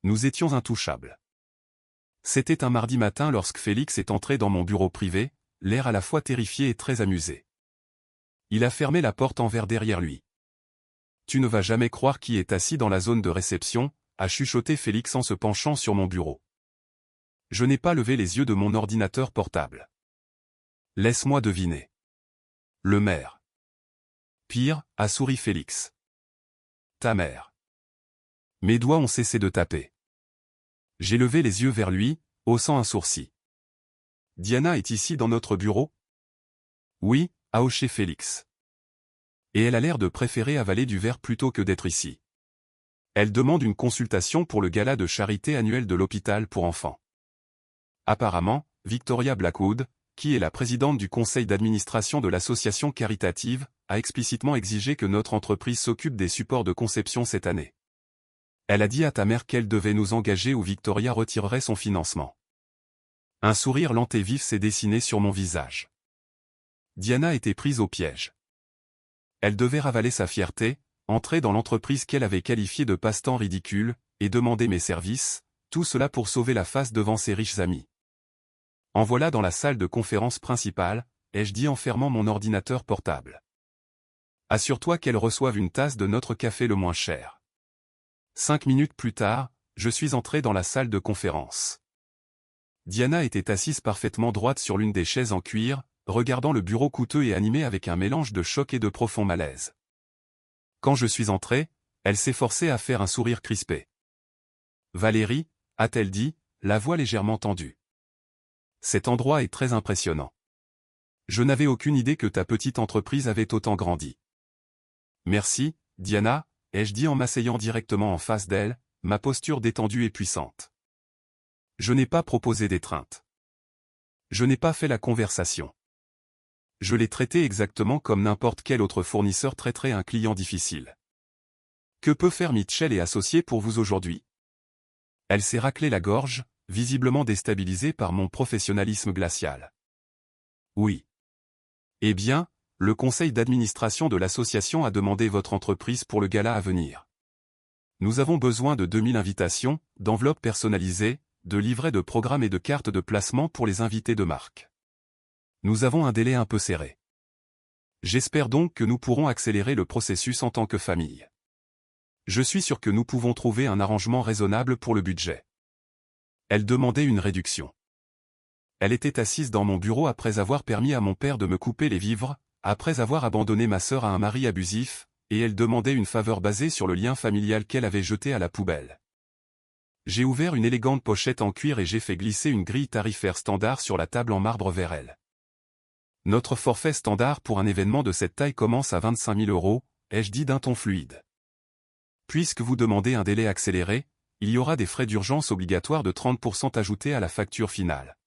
[SPEAKER 1] Nous étions intouchables. C'était un mardi matin lorsque Félix est entré dans mon bureau privé, l'air à la fois terrifié et très amusé. Il a fermé la porte en verre derrière lui. « Tu ne vas jamais croire qui est assis dans la zone de réception », a chuchoté Félix en se penchant sur mon bureau. Je n'ai pas levé les yeux de mon ordinateur portable. Laisse-moi deviner. Le maire. Pire, a souri Félix. Ta mère. Mes doigts ont cessé de taper. J'ai levé les yeux vers lui, haussant un sourcil. Diana est ici dans notre bureau? Oui, a hoché Félix. Et elle a l'air de préférer avaler du verre plutôt que d'être ici. Elle demande une consultation pour le gala de charité annuel de l'hôpital pour enfants. Apparemment, Victoria Blackwood, qui est la présidente du conseil d'administration de l'association caritative, a explicitement exigé que notre entreprise s'occupe des supports de conception cette année. Elle a dit à ta mère qu'elle devait nous engager ou Victoria retirerait son financement. Un sourire lent et vif s'est dessiné sur mon visage. Diana était prise au piège. Elle devait ravaler sa fierté, entrer dans l'entreprise qu'elle avait qualifiée de passe-temps ridicule, et demander mes services, tout cela pour sauver la face devant ses riches amis. En voilà dans la salle de conférence principale, ai-je dit en fermant mon ordinateur portable. Assure-toi qu'elle reçoive une tasse de notre café le moins cher. 5 minutes plus tard, je suis entré dans la salle de conférence. Diana était assise parfaitement droite sur l'une des chaises en cuir, regardant le bureau coûteux et animé avec un mélange de choc et de profond malaise. Quand je suis entré, elle s'est forcée à faire un sourire crispé. « Valérie » a-t-elle dit, la voix légèrement tendue. « Cet endroit est très impressionnant. Je n'avais aucune idée que ta petite entreprise avait autant grandi. Merci, Diana, ai-je dit en m'asseyant directement en face d'elle, ma posture détendue et puissante. Je n'ai pas proposé d'étreinte. Je n'ai pas fait la conversation. Je l'ai traité exactement comme n'importe quel autre fournisseur traiterait un client difficile. Que peut faire Mitchell et Associés pour vous aujourd'hui? Elle s'est raclée la gorge, visiblement déstabilisée par mon professionnalisme glacial. Oui. Eh bien, le conseil d'administration de l'association a demandé votre entreprise pour le gala à venir. Nous avons besoin de 2000 invitations, d'enveloppes personnalisées, de livrets de programmes et de cartes de placement pour les invités de marque. Nous avons un délai un peu serré. J'espère donc que nous pourrons accélérer le processus en tant que famille. Je suis sûr que nous pouvons trouver un arrangement raisonnable pour le budget. Elle demandait une réduction. Elle était assise dans mon bureau après avoir permis à mon père de me couper les vivres, après avoir abandonné ma sœur à un mari abusif, et elle demandait une faveur basée sur le lien familial qu'elle avait jeté à la poubelle. J'ai ouvert une élégante pochette en cuir et j'ai fait glisser une grille tarifaire standard sur la table en marbre vers elle. Notre forfait standard pour un événement de cette taille commence à 25 000 €, ai-je dit d'un ton fluide. Puisque vous demandez un délai accéléré, il y aura des frais d'urgence obligatoires de 30% ajoutés à la facture finale.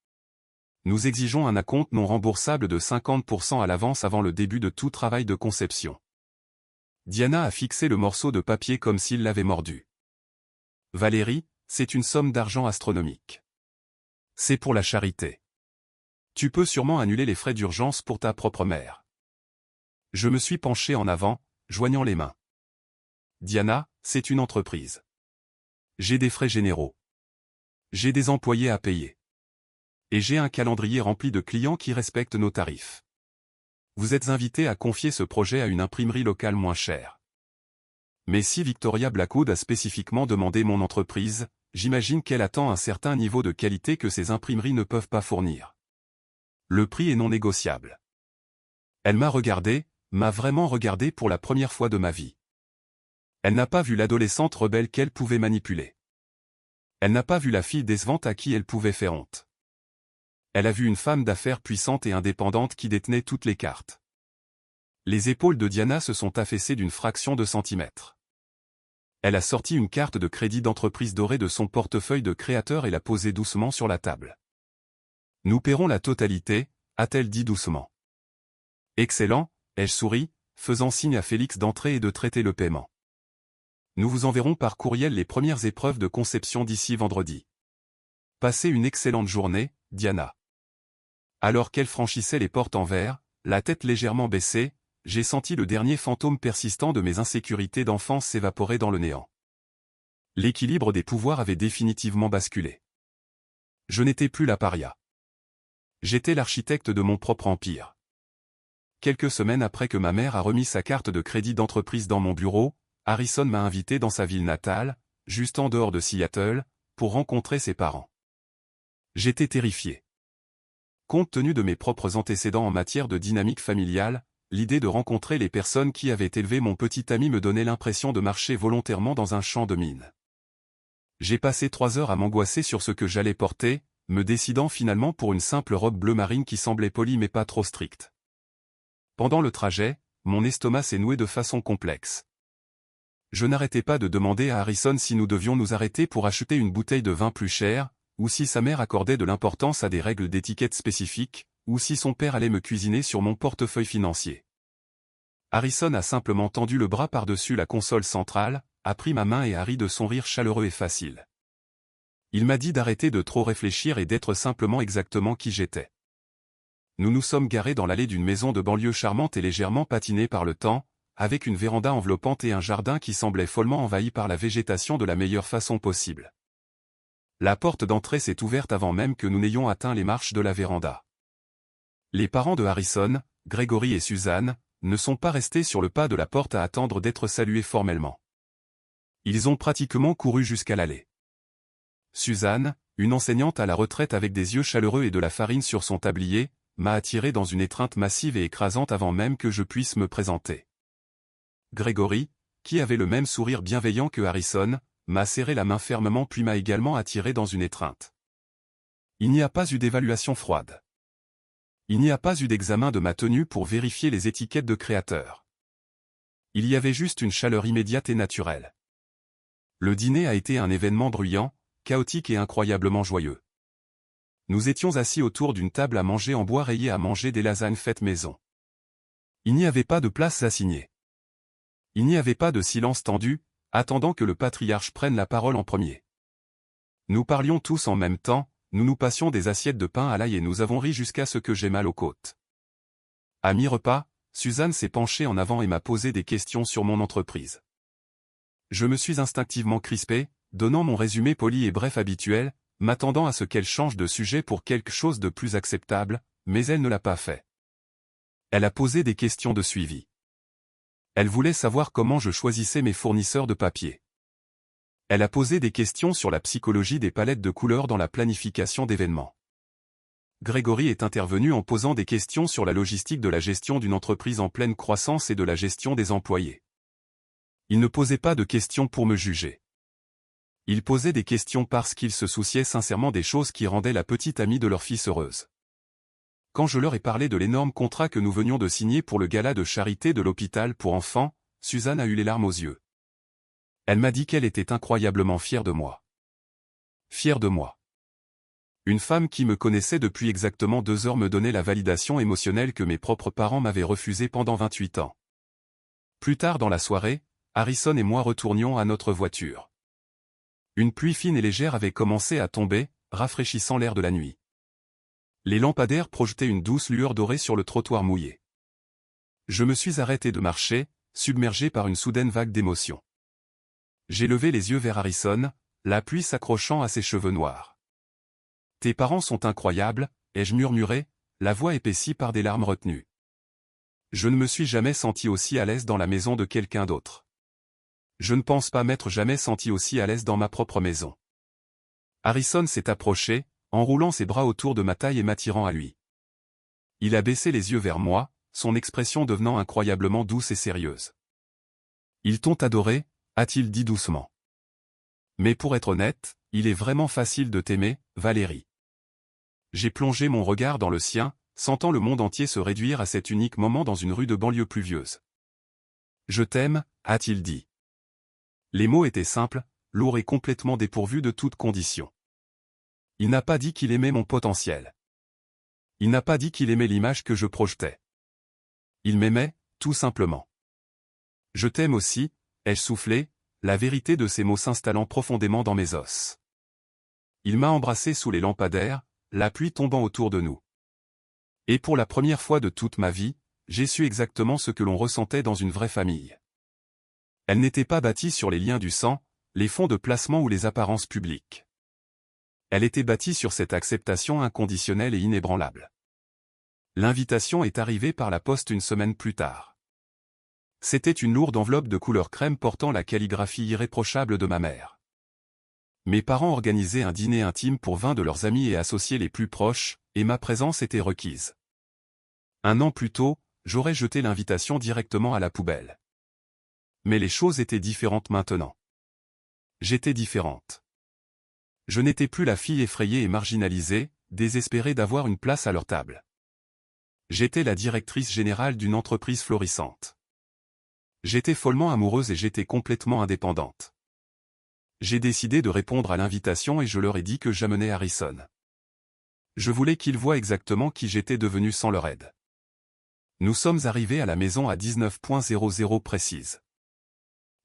[SPEAKER 1] Nous exigeons un acompte non remboursable de 50% à l'avance avant le début de tout travail de conception. Diana a fixé le morceau de papier comme s'il l'avait mordu. Valérie, c'est une somme d'argent astronomique. C'est pour la charité. Tu peux sûrement annuler les frais d'urgence pour ta propre mère. Je me suis penché en avant, joignant les mains. Diana, c'est une entreprise. J'ai des frais généraux. J'ai des employés à payer. Et j'ai un calendrier rempli de clients qui respectent nos tarifs. Vous êtes invité à confier ce projet à une imprimerie locale moins chère. Mais si Victoria Blackwood a spécifiquement demandé mon entreprise, j'imagine qu'elle attend un certain niveau de qualité que ces imprimeries ne peuvent pas fournir. Le prix est non négociable. Elle m'a regardé, m'a vraiment regardé pour la première fois de ma vie. Elle n'a pas vu l'adolescente rebelle qu'elle pouvait manipuler. Elle n'a pas vu la fille décevante à qui elle pouvait faire honte. Elle a vu une femme d'affaires puissante et indépendante qui détenait toutes les cartes. Les épaules de Diana se sont affaissées d'une fraction de centimètre. Elle a sorti une carte de crédit d'entreprise dorée de son portefeuille de créateur et l'a posée doucement sur la table. Nous paierons la totalité, a-t-elle dit doucement. Excellent, ai-je souri, faisant signe à Félix d'entrer et de traiter le paiement. Nous vous enverrons par courriel les premières épreuves de conception d'ici vendredi. Passez une excellente journée, Diana. Alors qu'elle franchissait les portes en verre, la tête légèrement baissée, j'ai senti le dernier fantôme persistant de mes insécurités d'enfance s'évaporer dans le néant. L'équilibre des pouvoirs avait définitivement basculé. Je n'étais plus la paria. J'étais l'architecte de mon propre empire. Quelques semaines après que ma mère a remis sa carte de crédit d'entreprise dans mon bureau, Harrison m'a invité dans sa ville natale, juste en dehors de Seattle, pour rencontrer ses parents. J'étais terrifié. Compte tenu de mes propres antécédents en matière de dynamique familiale, l'idée de rencontrer les personnes qui avaient élevé mon petit ami me donnait l'impression de marcher volontairement dans un champ de mines. J'ai passé 3 heures à m'angoisser sur ce que j'allais porter, me décidant finalement pour une simple robe bleu marine qui semblait polie mais pas trop stricte. Pendant le trajet, mon estomac s'est noué de façon complexe. Je n'arrêtais pas de demander à Harrison si nous devions nous arrêter pour acheter une bouteille de vin plus chère, ou si sa mère accordait de l'importance à des règles d'étiquette spécifiques, ou si son père allait me cuisiner sur mon portefeuille financier. Harrison a simplement tendu le bras par-dessus la console centrale, a pris ma main et a ri de son rire chaleureux et facile. Il m'a dit d'arrêter de trop réfléchir et d'être simplement exactement qui j'étais. Nous nous sommes garés dans l'allée d'une maison de banlieue charmante et légèrement patinée par le temps, avec une véranda enveloppante et un jardin qui semblait follement envahi par la végétation de la meilleure façon possible. La porte d'entrée s'est ouverte avant même que nous n'ayons atteint les marches de la véranda. Les parents de Harrison, Gregory et Suzanne, ne sont pas restés sur le pas de la porte à attendre d'être salués formellement. Ils ont pratiquement couru jusqu'à l'allée. Suzanne, une enseignante à la retraite avec des yeux chaleureux et de la farine sur son tablier, m'a attiré dans une étreinte massive et écrasante avant même que je puisse me présenter. Gregory, qui avait le même sourire bienveillant que Harrison, m'a serré la main fermement puis m'a également attiré dans une étreinte. Il n'y a pas eu d'évaluation froide. Il n'y a pas eu d'examen de ma tenue pour vérifier les étiquettes de créateur. Il y avait juste une chaleur immédiate et naturelle. Le dîner a été un événement bruyant, chaotique et incroyablement joyeux. Nous étions assis autour d'une table à manger en bois rayé à manger des lasagnes faites maison. Il n'y avait pas de place assignée. Il n'y avait pas de silence tendu, attendant que le patriarche prenne la parole en premier. Nous parlions tous en même temps, nous nous passions des assiettes de pain à l'ail et nous avons ri jusqu'à ce que j'ai mal aux côtes. À mi-repas, Suzanne s'est penchée en avant et m'a posé des questions sur mon entreprise. Je me suis instinctivement crispé, donnant mon résumé poli et bref habituel, m'attendant à ce qu'elle change de sujet pour quelque chose de plus acceptable, mais elle ne l'a pas fait. Elle a posé des questions de suivi. Elle voulait savoir comment je choisissais mes fournisseurs de papier. Elle a posé des questions sur la psychologie des palettes de couleurs dans la planification d'événements. Grégory est intervenu en posant des questions sur la logistique de la gestion d'une entreprise en pleine croissance et de la gestion des employés. Il ne posait pas de questions pour me juger. Il posait des questions parce qu'il se souciait sincèrement des choses qui rendaient la petite amie de leur fils heureuse. Quand je leur ai parlé de l'énorme contrat que nous venions de signer pour le gala de charité de l'hôpital pour enfants, Suzanne a eu les larmes aux yeux. Elle m'a dit qu'elle était incroyablement fière de moi. Fière de moi. Une femme qui me connaissait depuis exactement 2 heures me donnait la validation émotionnelle que mes propres parents m'avaient refusée pendant 28 ans. Plus tard dans la soirée, Harrison et moi retournions à notre voiture. Une pluie fine et légère avait commencé à tomber, rafraîchissant l'air de la nuit. Les lampadaires projetaient une douce lueur dorée sur le trottoir mouillé. Je me suis arrêté de marcher, submergé par une soudaine vague d'émotion. J'ai levé les yeux vers Harrison, la pluie s'accrochant à ses cheveux noirs. « Tes parents sont incroyables », ai-je murmuré, la voix épaissie par des larmes retenues. Je ne me suis jamais senti aussi à l'aise dans la maison de quelqu'un d'autre. Je ne pense pas m'être jamais senti aussi à l'aise dans ma propre maison. Harrison s'est approché, enroulant ses bras autour de ma taille et m'attirant à lui. Il a baissé les yeux vers moi, son expression devenant incroyablement douce et sérieuse. « Ils t'ont adoré », a-t-il dit doucement. « Mais pour être honnête, il est vraiment facile de t'aimer, Valérie. » J'ai plongé mon regard dans le sien, sentant le monde entier se réduire à cet unique moment dans une rue de banlieue pluvieuse. « Je t'aime », a-t-il dit. Les mots étaient simples, lourds et complètement dépourvus de toute condition. Il n'a pas dit qu'il aimait mon potentiel. Il n'a pas dit qu'il aimait l'image que je projetais. Il m'aimait, tout simplement. « Je t'aime aussi », ai-je soufflé, la vérité de ces mots s'installant profondément dans mes os. Il m'a embrassé sous les lampadaires, la pluie tombant autour de nous. Et pour la première fois de toute ma vie, j'ai su exactement ce que l'on ressentait dans une vraie famille. Elle n'était pas bâtie sur les liens du sang, les fonds de placement ou les apparences publiques. Elle était bâtie sur cette acceptation inconditionnelle et inébranlable. L'invitation est arrivée par la poste une semaine plus tard. C'était une lourde enveloppe de couleur crème portant la calligraphie irréprochable de ma mère. Mes parents organisaient un dîner intime pour 20 de leurs amis et associés les plus proches, et ma présence était requise. 1 an plus tôt, j'aurais jeté l'invitation directement à la poubelle. Mais les choses étaient différentes maintenant. J'étais différente. Je n'étais plus la fille effrayée et marginalisée, désespérée d'avoir une place à leur table. J'étais la directrice générale d'une entreprise florissante. J'étais follement amoureuse et j'étais complètement indépendante. J'ai décidé de répondre à l'invitation et je leur ai dit que j'amenais Harrison. Je voulais qu'ils voient exactement qui j'étais devenu sans leur aide. Nous sommes arrivés à la maison à 19:00 précise.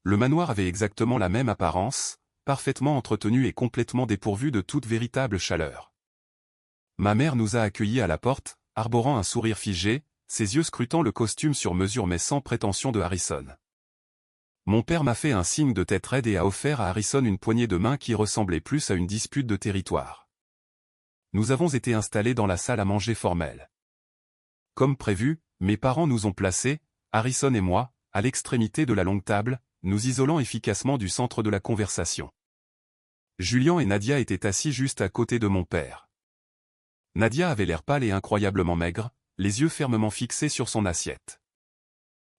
[SPEAKER 1] Le manoir avait exactement la même apparence, parfaitement entretenu et complètement dépourvu de toute véritable chaleur. Ma mère nous a accueillis à la porte, arborant un sourire figé, ses yeux scrutant le costume sur mesure mais sans prétention de Harrison. Mon père m'a fait un signe de tête raide et a offert à Harrison une poignée de main qui ressemblait plus à une dispute de territoire. Nous avons été installés dans la salle à manger formelle. Comme prévu, mes parents nous ont placés, Harrison et moi, à l'extrémité de la longue table, nous isolant efficacement du centre de la conversation. Julien et Nadia étaient assis juste à côté de mon père. Nadia avait l'air pâle et incroyablement maigre, les yeux fermement fixés sur son assiette.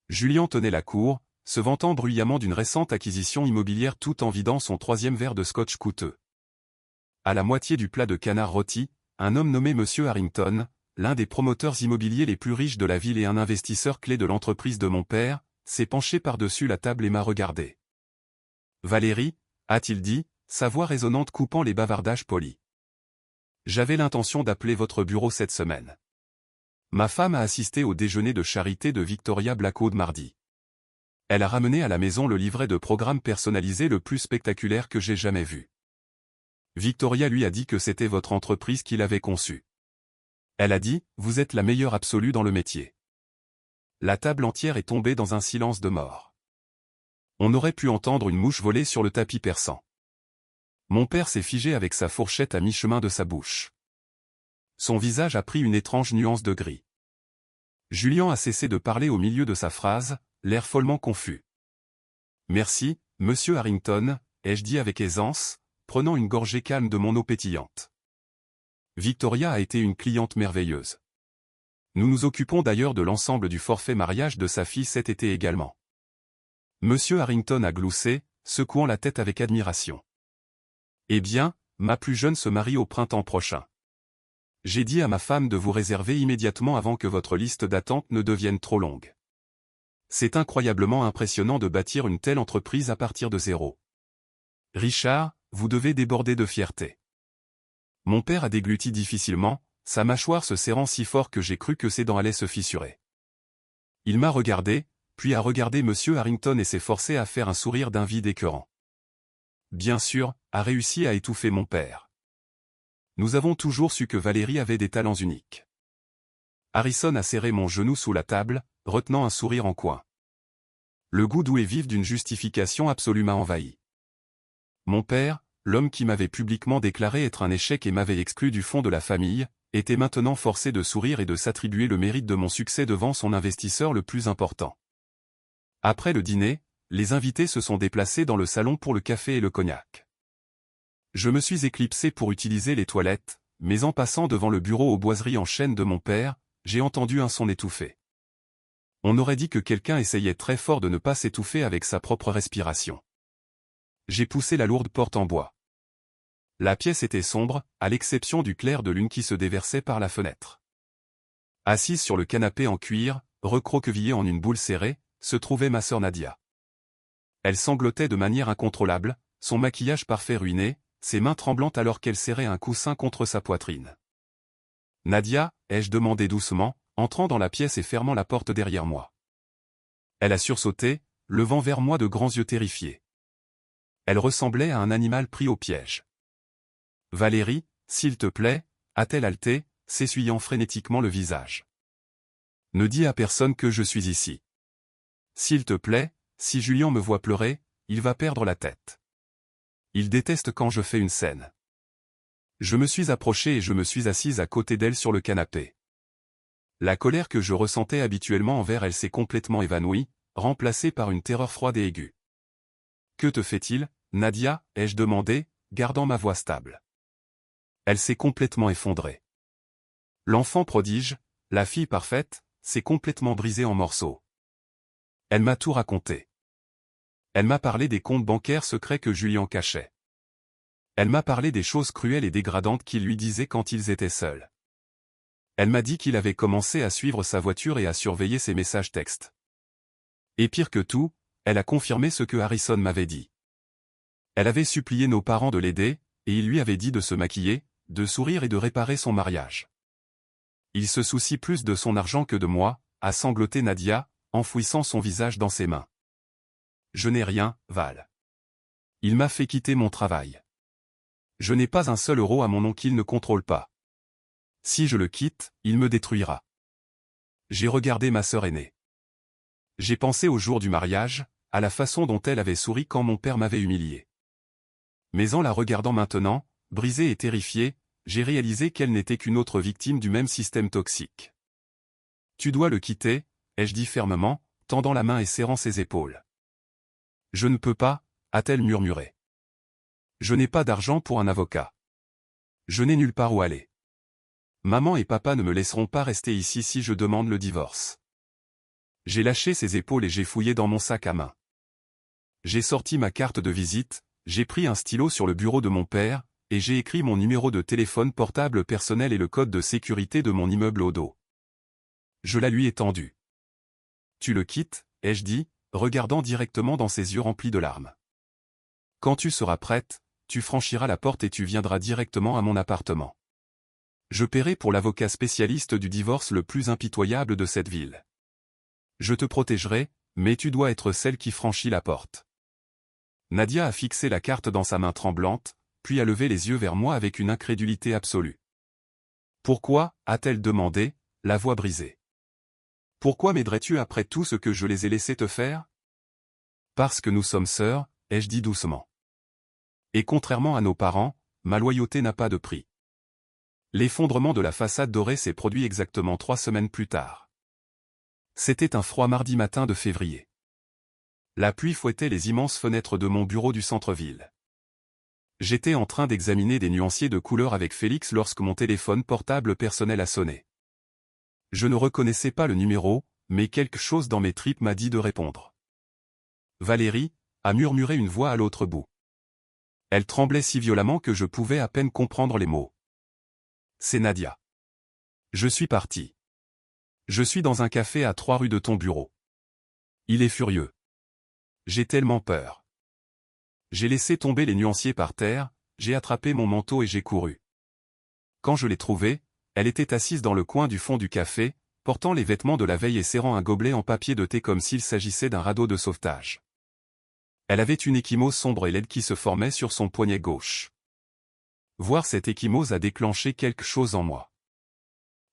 [SPEAKER 1] Julien tenait la cour, se vantant bruyamment d'une récente acquisition immobilière tout en vidant son 3e verre de scotch coûteux. À la moitié du plat de canard rôti, un homme nommé Monsieur Harrington, l'un des promoteurs immobiliers les plus riches de la ville et un investisseur clé de l'entreprise de mon père, s'est penché par-dessus la table et m'a regardé. Valérie, a-t-il dit, sa voix résonnante coupant les bavardages polis. J'avais l'intention d'appeler votre bureau cette semaine. Ma femme a assisté au déjeuner de charité de Victoria Blackwood mardi. Elle a ramené à la maison le livret de programme personnalisé le plus spectaculaire que j'ai jamais vu. Victoria lui a dit que c'était votre entreprise qui l'avait conçu. Elle a dit, vous êtes la meilleure absolue dans le métier. La table entière est tombée dans un silence de mort. On aurait pu entendre une mouche voler sur le tapis persan. Mon père s'est figé avec sa fourchette à mi-chemin de sa bouche. Son visage a pris une étrange nuance de gris. Julien a cessé de parler au milieu de sa phrase, l'air follement confus. Merci, monsieur Harrington, ai-je dit avec aisance, prenant une gorgée calme de mon eau pétillante. Victoria a été une cliente merveilleuse. Nous nous occupons d'ailleurs de l'ensemble du forfait mariage de sa fille cet été également. Monsieur Harrington a gloussé, secouant la tête avec admiration. Eh bien, ma plus jeune se marie au printemps prochain. J'ai dit à ma femme de vous réserver immédiatement avant que votre liste d'attente ne devienne trop longue. C'est incroyablement impressionnant de bâtir une telle entreprise à partir de zéro. Richard, vous devez déborder de fierté. Mon père a dégluti difficilement, sa mâchoire se serrant si fort que j'ai cru que ses dents allaient se fissurer. Il m'a regardé, puis a regardé monsieur Harrington et s'est forcé à faire un sourire d'un vide écœurant. Bien sûr, a réussi à étouffer mon père. Nous avons toujours su que Valérie avait des talents uniques. Harrison a serré mon genou sous la table, retenant un sourire en coin. Le goût doux et vif d'une justification absolument envahi. Mon père, l'homme qui m'avait publiquement déclaré être un échec et m'avait exclu du fond de la famille, était maintenant forcé de sourire et de s'attribuer le mérite de mon succès devant son investisseur le plus important. Après le dîner, les invités se sont déplacés dans le salon pour le café et le cognac. Je me suis éclipsé pour utiliser les toilettes, mais en passant devant le bureau aux boiseries en chêne de mon père, j'ai entendu un son étouffé. On aurait dit que quelqu'un essayait très fort de ne pas s'étouffer avec sa propre respiration. J'ai poussé la lourde porte en bois. La pièce était sombre, à l'exception du clair de lune qui se déversait par la fenêtre. Assise sur le canapé en cuir, recroquevillée en une boule serrée, se trouvait ma sœur Nadia. Elle sanglotait de manière incontrôlable, son maquillage parfait ruiné, ses mains tremblantes alors qu'elle serrait un coussin contre sa poitrine. « Nadia » ai-je demandé doucement, entrant dans la pièce et fermant la porte derrière moi. Elle a sursauté, levant vers moi de grands yeux terrifiés. Elle ressemblait à un animal pris au piège. « Valérie, s'il te plaît » a-t-elle haleté, s'essuyant frénétiquement le visage. « Ne dis à personne que je suis ici. S'il te plaît, si Julien me voit pleurer, il va perdre la tête. Il déteste quand je fais une scène. » Je me suis approché et je me suis assise à côté d'elle sur le canapé. La colère que je ressentais habituellement envers elle s'est complètement évanouie, remplacée par une terreur froide et aiguë. « Que te fait-il, Nadia » ai-je demandé, gardant ma voix stable. Elle s'est complètement effondrée. L'enfant prodige, la fille parfaite, s'est complètement brisée en morceaux. Elle m'a tout raconté. Elle m'a parlé des comptes bancaires secrets que Julien cachait. Elle m'a parlé des choses cruelles et dégradantes qu'il lui disait quand ils étaient seuls. Elle m'a dit qu'il avait commencé à suivre sa voiture et à surveiller ses messages textes. Et pire que tout, elle a confirmé ce que Harrison m'avait dit. Elle avait supplié nos parents de l'aider, et il lui avait dit de se maquiller, de sourire et de réparer son mariage. Il se soucie plus de son argent que de moi, a sangloté Nadia, enfouissant son visage dans ses mains. Je n'ai rien, Val. Il m'a fait quitter mon travail. Je n'ai pas un seul euro à mon nom qu'il ne contrôle pas. Si je le quitte, il me détruira. J'ai regardé ma sœur aînée. J'ai pensé au jour du mariage, à la façon dont elle avait souri quand mon père m'avait humilié. Mais en la regardant maintenant, brisée et terrifiée, j'ai réalisé qu'elle n'était qu'une autre victime du même système toxique. Tu dois le quitter, ai-je dit fermement, tendant la main et serrant ses épaules. Je ne peux pas, a-t-elle murmuré. Je n'ai pas d'argent pour un avocat. Je n'ai nulle part où aller. Maman et papa ne me laisseront pas rester ici si je demande le divorce. J'ai lâché ses épaules et j'ai fouillé dans mon sac à main. J'ai sorti ma carte de visite, j'ai pris un stylo sur le bureau de mon père, et j'ai écrit mon numéro de téléphone portable personnel et le code de sécurité de mon immeuble au dos. Je la lui ai tendu. Tu le quittes, ai-je dit, regardant directement dans ses yeux remplis de larmes. Quand tu seras prête, tu franchiras la porte et tu viendras directement à mon appartement. Je paierai pour l'avocat spécialiste du divorce le plus impitoyable de cette ville. Je te protégerai, mais tu dois être celle qui franchit la porte. Nadia a fixé la carte dans sa main tremblante, puis a levé les yeux vers moi avec une incrédulité absolue. Pourquoi, a-t-elle demandé, la voix brisée. Pourquoi m'aiderais-tu après tout ce que je les ai laissés te faire? Parce que nous sommes sœurs, ai-je dit doucement. Et contrairement à nos parents, ma loyauté n'a pas de prix. L'effondrement de la façade dorée s'est produit exactement 3 semaines plus tard. C'était un froid mardi matin de février. La pluie fouettait les immenses fenêtres de mon bureau du centre-ville. J'étais en train d'examiner des nuanciers de couleurs avec Félix lorsque mon téléphone portable personnel a sonné. Je ne reconnaissais pas le numéro, mais quelque chose dans mes tripes m'a dit de répondre. Valérie, a murmuré une voix à l'autre bout. Elle tremblait si violemment que je pouvais à peine comprendre les mots. C'est Nadia. Je suis parti. Je suis dans un café à 3 rue de ton bureau. Il est furieux. J'ai tellement peur. J'ai laissé tomber les nuanciers par terre, j'ai attrapé mon manteau et j'ai couru. Quand je l'ai trouvée, elle était assise dans le coin du fond du café, portant les vêtements de la veille et serrant un gobelet en papier de thé comme s'il s'agissait d'un radeau de sauvetage. Elle avait une ecchymose sombre et laide qui se formait sur son poignet gauche. Voir cette ecchymose a déclenché quelque chose en moi.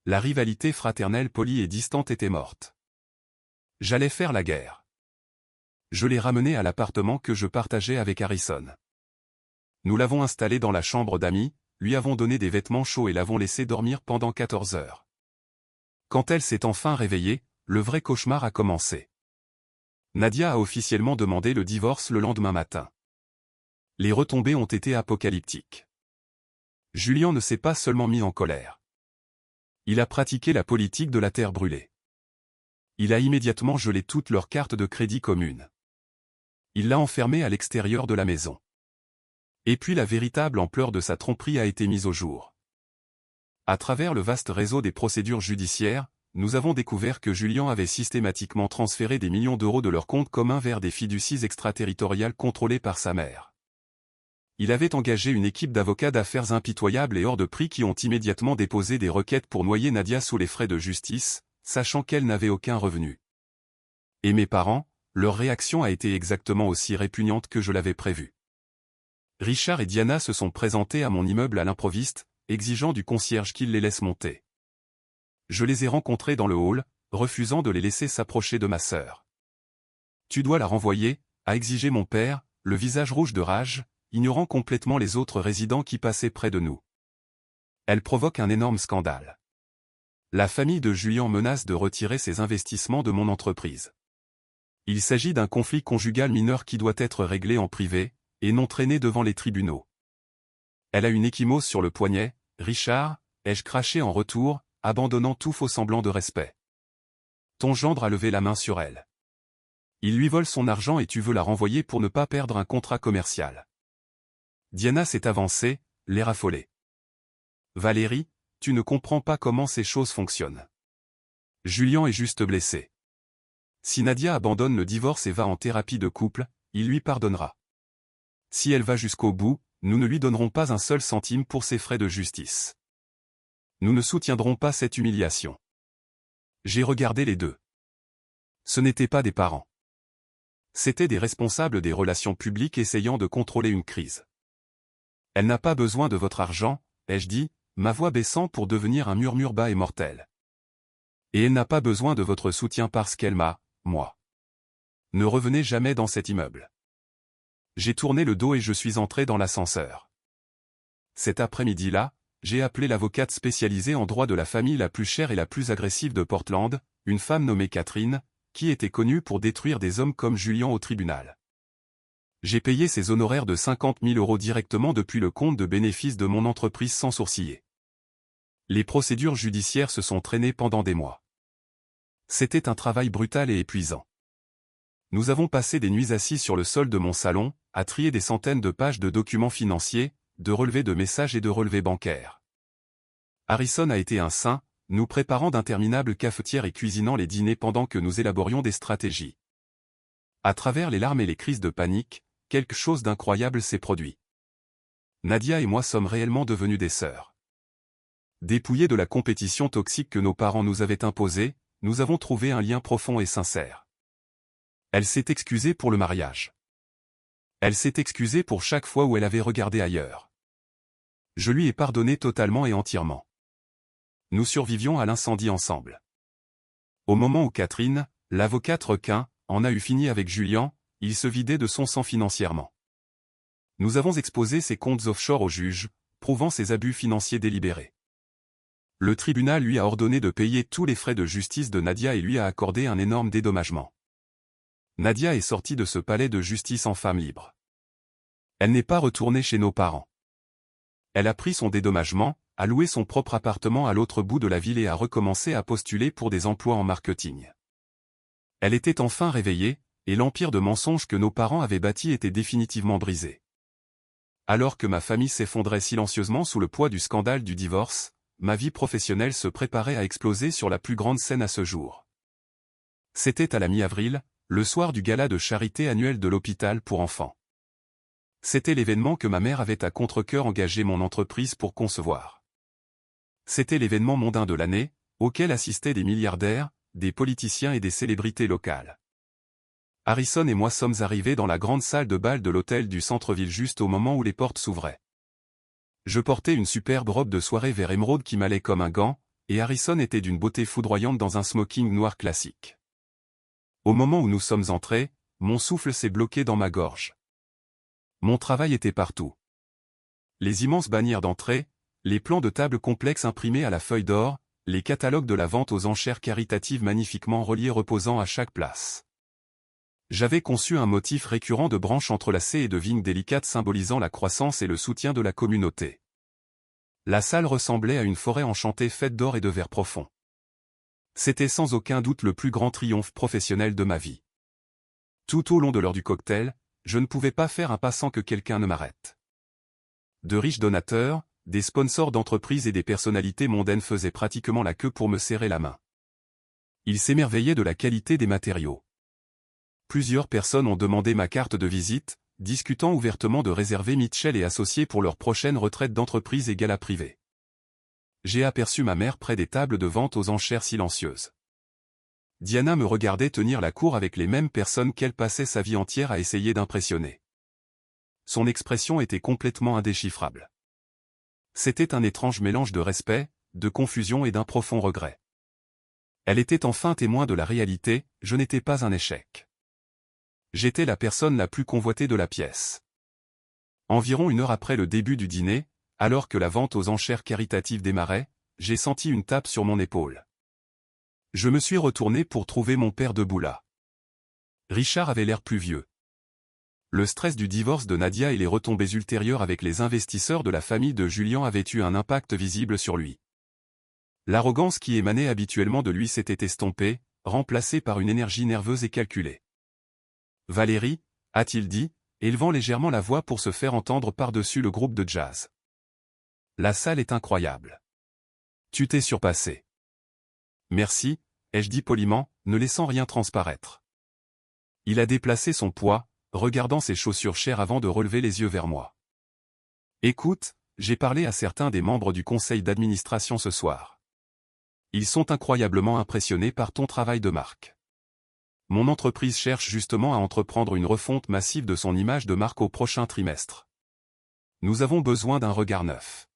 [SPEAKER 1] La rivalité fraternelle polie et distante était morte. J'allais faire la guerre. Je l'ai ramenée à l'appartement que je partageais avec Harrison. Nous l'avons installé dans la chambre d'amis, lui avons donné des vêtements chauds et l'avons laissé dormir pendant 14 heures. Quand elle s'est enfin réveillée, le vrai cauchemar a commencé. Nadia a officiellement demandé le divorce le lendemain matin. Les retombées ont été apocalyptiques. Julien ne s'est pas seulement mis en colère. Il a pratiqué la politique de la terre brûlée. Il a immédiatement gelé toutes leurs cartes de crédit communes. Il l'a enfermée à l'extérieur de la maison. Et puis la véritable ampleur de sa tromperie a été mise au jour. À travers le vaste réseau des procédures judiciaires, nous avons découvert que Julien avait systématiquement transféré des millions d'euros de leur compte commun vers des fiducies extraterritoriales contrôlées par sa mère. Il avait engagé une équipe d'avocats d'affaires impitoyables et hors de prix qui ont immédiatement déposé des requêtes pour noyer Nadia sous les frais de justice, sachant qu'elle n'avait aucun revenu. Et mes parents, leur réaction a été exactement aussi répugnante que je l'avais prévu. Richard et Diana se sont présentés à mon immeuble à l'improviste, exigeant du concierge qu'il les laisse monter. Je les ai rencontrés dans le hall, refusant de les laisser s'approcher de ma sœur. Tu dois la renvoyer, a exigé mon père, le visage rouge de rage, ignorant complètement les autres résidents qui passaient près de nous. Elle provoque un énorme scandale. La famille de Julien menace de retirer ses investissements de mon entreprise. Il s'agit d'un conflit conjugal mineur qui doit être réglé en privé, et non traîné devant les tribunaux. Elle a une ecchymose sur le poignet, Richard, ai-je craché en retour, abandonnant tout faux semblant de respect. Ton gendre a levé la main sur elle. Il lui vole son argent et tu veux la renvoyer pour ne pas perdre un contrat commercial. Diana s'est avancée, l'air affolé. Valérie, tu ne comprends pas comment ces choses fonctionnent. Julien est juste blessé. Si Nadia abandonne le divorce et va en thérapie de couple, il lui pardonnera. Si elle va jusqu'au bout, nous ne lui donnerons pas un seul centime pour ses frais de justice. Nous ne soutiendrons pas cette humiliation. J'ai regardé les deux. Ce n'étaient pas des parents. C'étaient des responsables des relations publiques essayant de contrôler une crise. Elle n'a pas besoin de votre argent, ai-je dit, ma voix baissant pour devenir un murmure bas et mortel. Et elle n'a pas besoin de votre soutien parce qu'elle m'a, moi. Ne revenez jamais dans cet immeuble. J'ai tourné le dos et je suis entré dans l'ascenseur. Cet après-midi-là, j'ai appelé l'avocate spécialisée en droit de la famille la plus chère et la plus agressive de Portland, une femme nommée Catherine, qui était connue pour détruire des hommes comme Julien au tribunal. J'ai payé ses honoraires de 50 000 € directement depuis le compte de bénéfices de mon entreprise sans sourciller. Les procédures judiciaires se sont traînées pendant des mois. C'était un travail brutal et épuisant. Nous avons passé des nuits assis sur le sol de mon salon, à trier des centaines de pages de documents financiers, de relevés de messages et de relevés bancaires. Harrison a été un saint, nous préparant d'interminables cafetières et cuisinant les dîners pendant que nous élaborions des stratégies. À travers les larmes et les crises de panique, quelque chose d'incroyable s'est produit. Nadia et moi sommes réellement devenus des sœurs. Dépouillés de la compétition toxique que nos parents nous avaient imposée, nous avons trouvé un lien profond et sincère. Elle s'est excusée pour le mariage. Elle s'est excusée pour chaque fois où elle avait regardé ailleurs. Je lui ai pardonné totalement et entièrement. Nous survivions à l'incendie ensemble. Au moment où Catherine, l'avocate requin, en a eu fini avec Julien, il se vidait de son sang financièrement. Nous avons exposé ses comptes offshore au juge, prouvant ses abus financiers délibérés. Le tribunal lui a ordonné de payer tous les frais de justice de Nadia et lui a accordé un énorme dédommagement. Nadia est sortie de ce palais de justice en femme libre. Elle n'est pas retournée chez nos parents. Elle a pris son dédommagement, a loué son propre appartement à l'autre bout de la ville et a recommencé à postuler pour des emplois en marketing. Elle était enfin réveillée, et l'empire de mensonges que nos parents avaient bâti était définitivement brisé. Alors que ma famille s'effondrait silencieusement sous le poids du scandale du divorce, ma vie professionnelle se préparait à exploser sur la plus grande scène à ce jour. C'était à la mi-avril, le soir du gala de charité annuel de l'hôpital pour enfants. C'était l'événement que ma mère avait à contre-cœur engagé mon entreprise pour concevoir. C'était l'événement mondain de l'année, auquel assistaient des milliardaires, des politiciens et des célébrités locales. Harrison et moi sommes arrivés dans la grande salle de bal de l'hôtel du centre-ville juste au moment où les portes s'ouvraient. Je portais une superbe robe de soirée vert émeraude qui m'allait comme un gant, et Harrison était d'une beauté foudroyante dans un smoking noir classique. Au moment où nous sommes entrés, mon souffle s'est bloqué dans ma gorge. Mon travail était partout. Les immenses bannières d'entrée, les plans de table complexes imprimés à la feuille d'or, les catalogues de la vente aux enchères caritatives magnifiquement reliés reposant à chaque place. J'avais conçu un motif récurrent de branches entrelacées et de vignes délicates symbolisant la croissance et le soutien de la communauté. La salle ressemblait à une forêt enchantée faite d'or et de verre profond. C'était sans aucun doute le plus grand triomphe professionnel de ma vie. Tout au long de l'heure du cocktail, je ne pouvais pas faire un pas sans que quelqu'un ne m'arrête. De riches donateurs, des sponsors d'entreprises et des personnalités mondaines faisaient pratiquement la queue pour me serrer la main. Ils s'émerveillaient de la qualité des matériaux. Plusieurs personnes ont demandé ma carte de visite, discutant ouvertement de réserver Mitchell et associés pour leur prochaine retraite d'entreprise et gala privé. J'ai aperçu ma mère près des tables de vente aux enchères silencieuses. Diana me regardait tenir la cour avec les mêmes personnes qu'elle passait sa vie entière à essayer d'impressionner. Son expression était complètement indéchiffrable. C'était un étrange mélange de respect, de confusion et d'un profond regret. Elle était enfin témoin de la réalité, je n'étais pas un échec. J'étais la personne la plus convoitée de la pièce. Environ une heure après le début du dîner, alors que la vente aux enchères caritatives démarrait, j'ai senti une tape sur mon épaule. Je me suis retourné pour trouver mon père debout là. Richard avait l'air plus vieux. Le stress du divorce de Nadia et les retombées ultérieures avec les investisseurs de la famille de Julien avaient eu un impact visible sur lui. L'arrogance qui émanait habituellement de lui s'était estompée, remplacée par une énergie nerveuse et calculée. « Valérie » a-t-il dit, élevant légèrement la voix pour se faire entendre par-dessus le groupe de jazz. « La salle est incroyable. Tu t'es surpassé. »« Merci » ai-je dit poliment, ne laissant rien transparaître. Il a déplacé son poids, regardant ses chaussures chères avant de relever les yeux vers moi. « Écoute, j'ai parlé à certains des membres du conseil d'administration ce soir. Ils sont incroyablement impressionnés par ton travail de marque. Mon entreprise cherche justement à entreprendre une refonte massive de son image de marque au prochain trimestre. Nous avons besoin d'un regard neuf.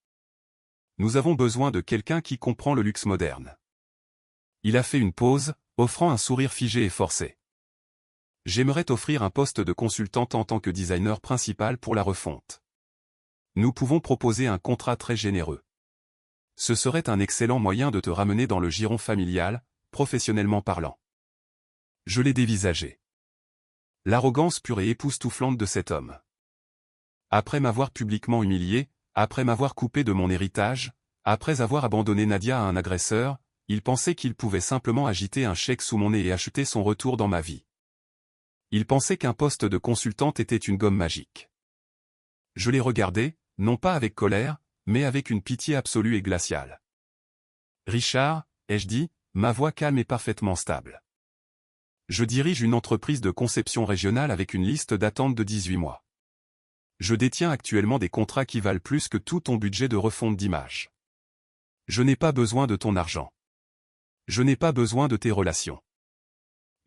[SPEAKER 1] Nous avons besoin de quelqu'un qui comprend le luxe moderne. » Il a fait une pause, offrant un sourire figé et forcé. « J'aimerais t'offrir un poste de consultante en tant que designer principal pour la refonte. Nous pouvons proposer un contrat très généreux. Ce serait un excellent moyen de te ramener dans le giron familial, professionnellement parlant. » Je l'ai dévisagé. L'arrogance pure et époustouflante de cet homme. Après m'avoir publiquement humilié, après m'avoir coupé de mon héritage, après avoir abandonné Nadia à un agresseur, il pensait qu'il pouvait simplement agiter un chèque sous mon nez et acheter son retour dans ma vie. Il pensait qu'un poste de consultante était une gomme magique. Je l'ai regardé, non pas avec colère, mais avec une pitié absolue et glaciale. « Richard » ai-je dit, ma voix calme et parfaitement stable. Je dirige une entreprise de conception régionale avec une liste d'attente de 18 mois. Je détiens actuellement des contrats qui valent plus que tout ton budget de refonte d'image. Je n'ai pas besoin de ton argent. Je n'ai pas besoin de tes relations.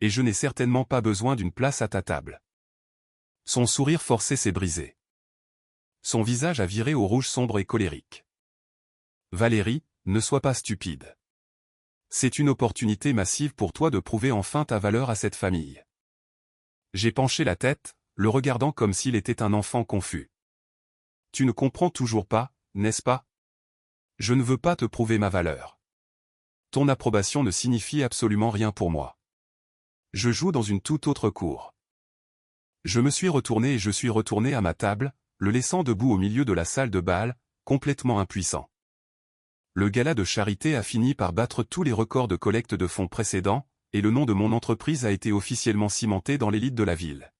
[SPEAKER 1] Et je n'ai certainement pas besoin d'une place à ta table. Son sourire forcé s'est brisé. Son visage a viré au rouge sombre et colérique. Valérie, ne sois pas stupide. C'est une opportunité massive pour toi de prouver enfin ta valeur à cette famille. J'ai penché la tête, le regardant comme s'il était un enfant confus. Tu ne comprends toujours pas, n'est-ce pas? Je ne veux pas te prouver ma valeur. Ton approbation ne signifie absolument rien pour moi. Je joue dans une toute autre cour. Je me suis retourné et je suis retourné à ma table, le laissant debout au milieu de la salle de bal, complètement impuissant. Le gala de charité a fini par battre tous les records de collecte de fonds précédents, et le nom de mon entreprise a été officiellement cimenté dans l'élite de la ville.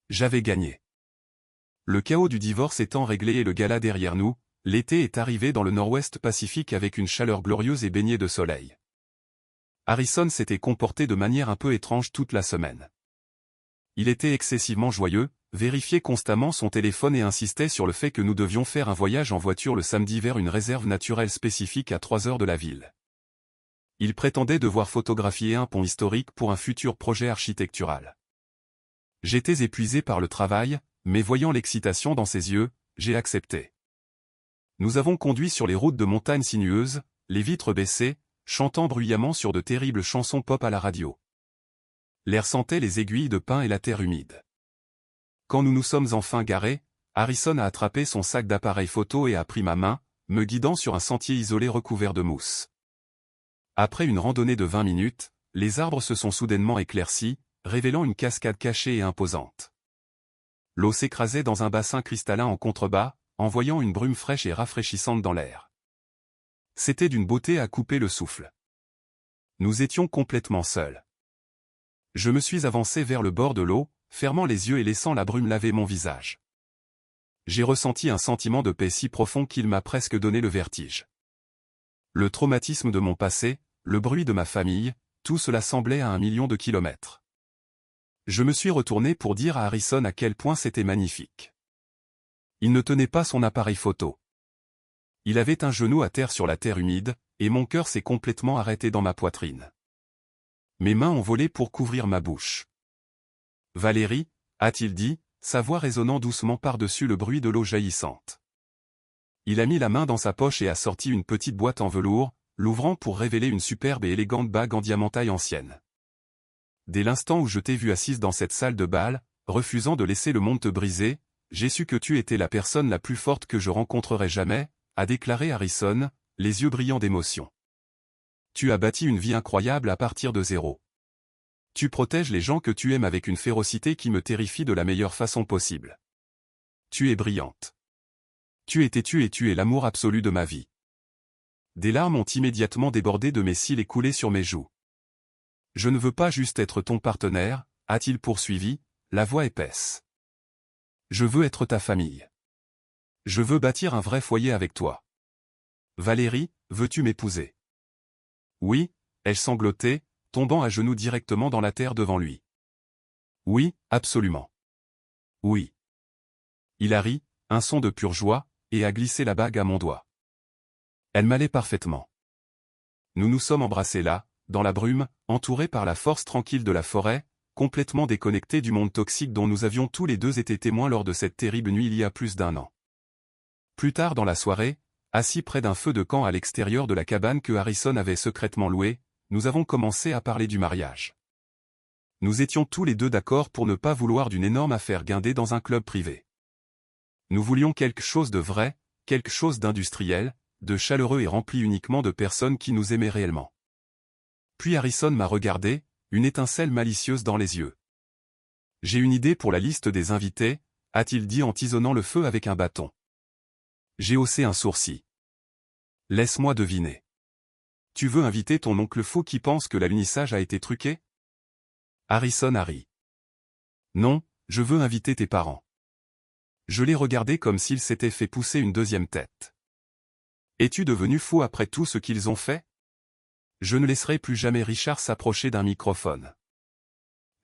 [SPEAKER 1] J'avais gagné. Le chaos du divorce étant réglé et le gala derrière nous, l'été est arrivé dans le nord-ouest Pacifique avec une chaleur glorieuse et baignée de soleil. Harrison s'était comporté de manière un peu étrange toute la semaine. Il était excessivement joyeux, vérifiait constamment son téléphone et insistait sur le fait que nous devions faire un voyage en voiture le samedi vers une réserve naturelle spécifique à 3 heures de la ville. Il prétendait devoir photographier un pont historique pour un futur projet architectural. J'étais épuisé par le travail, mais voyant l'excitation dans ses yeux, j'ai accepté. Nous avons conduit sur les routes de montagnes sinueuses, les vitres baissées, chantant bruyamment sur de terribles chansons pop à la radio. L'air sentait les aiguilles de pin et la terre humide. Quand nous nous sommes enfin garés, Harrison a attrapé son sac d'appareil photo et a pris ma main, me guidant sur un sentier isolé recouvert de mousse. Après une randonnée de 20 minutes, les arbres se sont soudainement éclaircis, révélant une cascade cachée et imposante. L'eau s'écrasait dans un bassin cristallin en contrebas, envoyant une brume fraîche et rafraîchissante dans l'air. C'était d'une beauté à couper le souffle. Nous étions complètement seuls. Je me suis avancé vers le bord de l'eau, fermant les yeux et laissant la brume laver mon visage. J'ai ressenti un sentiment de paix si profond qu'il m'a presque donné le vertige. Le traumatisme de mon passé, le bruit de ma famille, tout cela semblait à 1 million de kilomètres. Je me suis retourné pour dire à Harrison à quel point c'était magnifique. Il ne tenait pas son appareil photo. Il avait un genou à terre sur la terre humide, et mon cœur s'est complètement arrêté dans ma poitrine. Mes mains ont volé pour couvrir ma bouche. « Valérie » a-t-il dit, sa voix résonnant doucement par-dessus le bruit de l'eau jaillissante. Il a mis la main dans sa poche et a sorti une petite boîte en velours, l'ouvrant pour révéler une superbe et élégante bague en diamantaille ancienne. Dès l'instant où je t'ai vue assise dans cette salle de bal, refusant de laisser le monde te briser, j'ai su que tu étais la personne la plus forte que je rencontrerai jamais, a déclaré Harrison, les yeux brillants d'émotion. Tu as bâti une vie incroyable à partir de zéro. Tu protèges les gens que tu aimes avec une férocité qui me terrifie de la meilleure façon possible. Tu es brillante. Tu es têtue et tu es l'amour absolu de ma vie. Des larmes ont immédiatement débordé de mes cils et coulé sur mes joues. Je ne veux pas juste être ton partenaire, a-t-il poursuivi, la voix épaisse. Je veux être ta famille. Je veux bâtir un vrai foyer avec toi. Valérie, veux-tu m'épouser? Oui, ai-je sangloté, tombant à genoux directement dans la terre devant lui. Oui, absolument. Oui. Il a ri, un son de pure joie, et a glissé la bague à mon doigt. Elle m'allait parfaitement. Nous nous sommes embrassés là, dans la brume, entourés par la force tranquille de la forêt, complètement déconnectés du monde toxique dont nous avions tous les deux été témoins lors de cette terrible nuit il y a plus d'1 an. Plus tard dans la soirée, assis près d'un feu de camp à l'extérieur de la cabane que Harrison avait secrètement louée, nous avons commencé à parler du mariage. Nous étions tous les deux d'accord pour ne pas vouloir d'une énorme affaire guindée dans un club privé. Nous voulions quelque chose de vrai, quelque chose d'industriel, de chaleureux et rempli uniquement de personnes qui nous aimaient réellement. Puis Harrison m'a regardé, une étincelle malicieuse dans les yeux. J'ai une idée pour la liste des invités, a-t-il dit en tisonnant le feu avec un bâton. J'ai haussé un sourcil. Laisse-moi deviner. Tu veux inviter ton oncle fou qui pense que l'alunissage a été truqué? Harrison a ri. Non, je veux inviter tes parents. Je l'ai regardé comme s'il s'était fait pousser une deuxième tête. Es-tu devenu fou après tout ce qu'ils ont fait? Je ne laisserai plus jamais Richard s'approcher d'un microphone.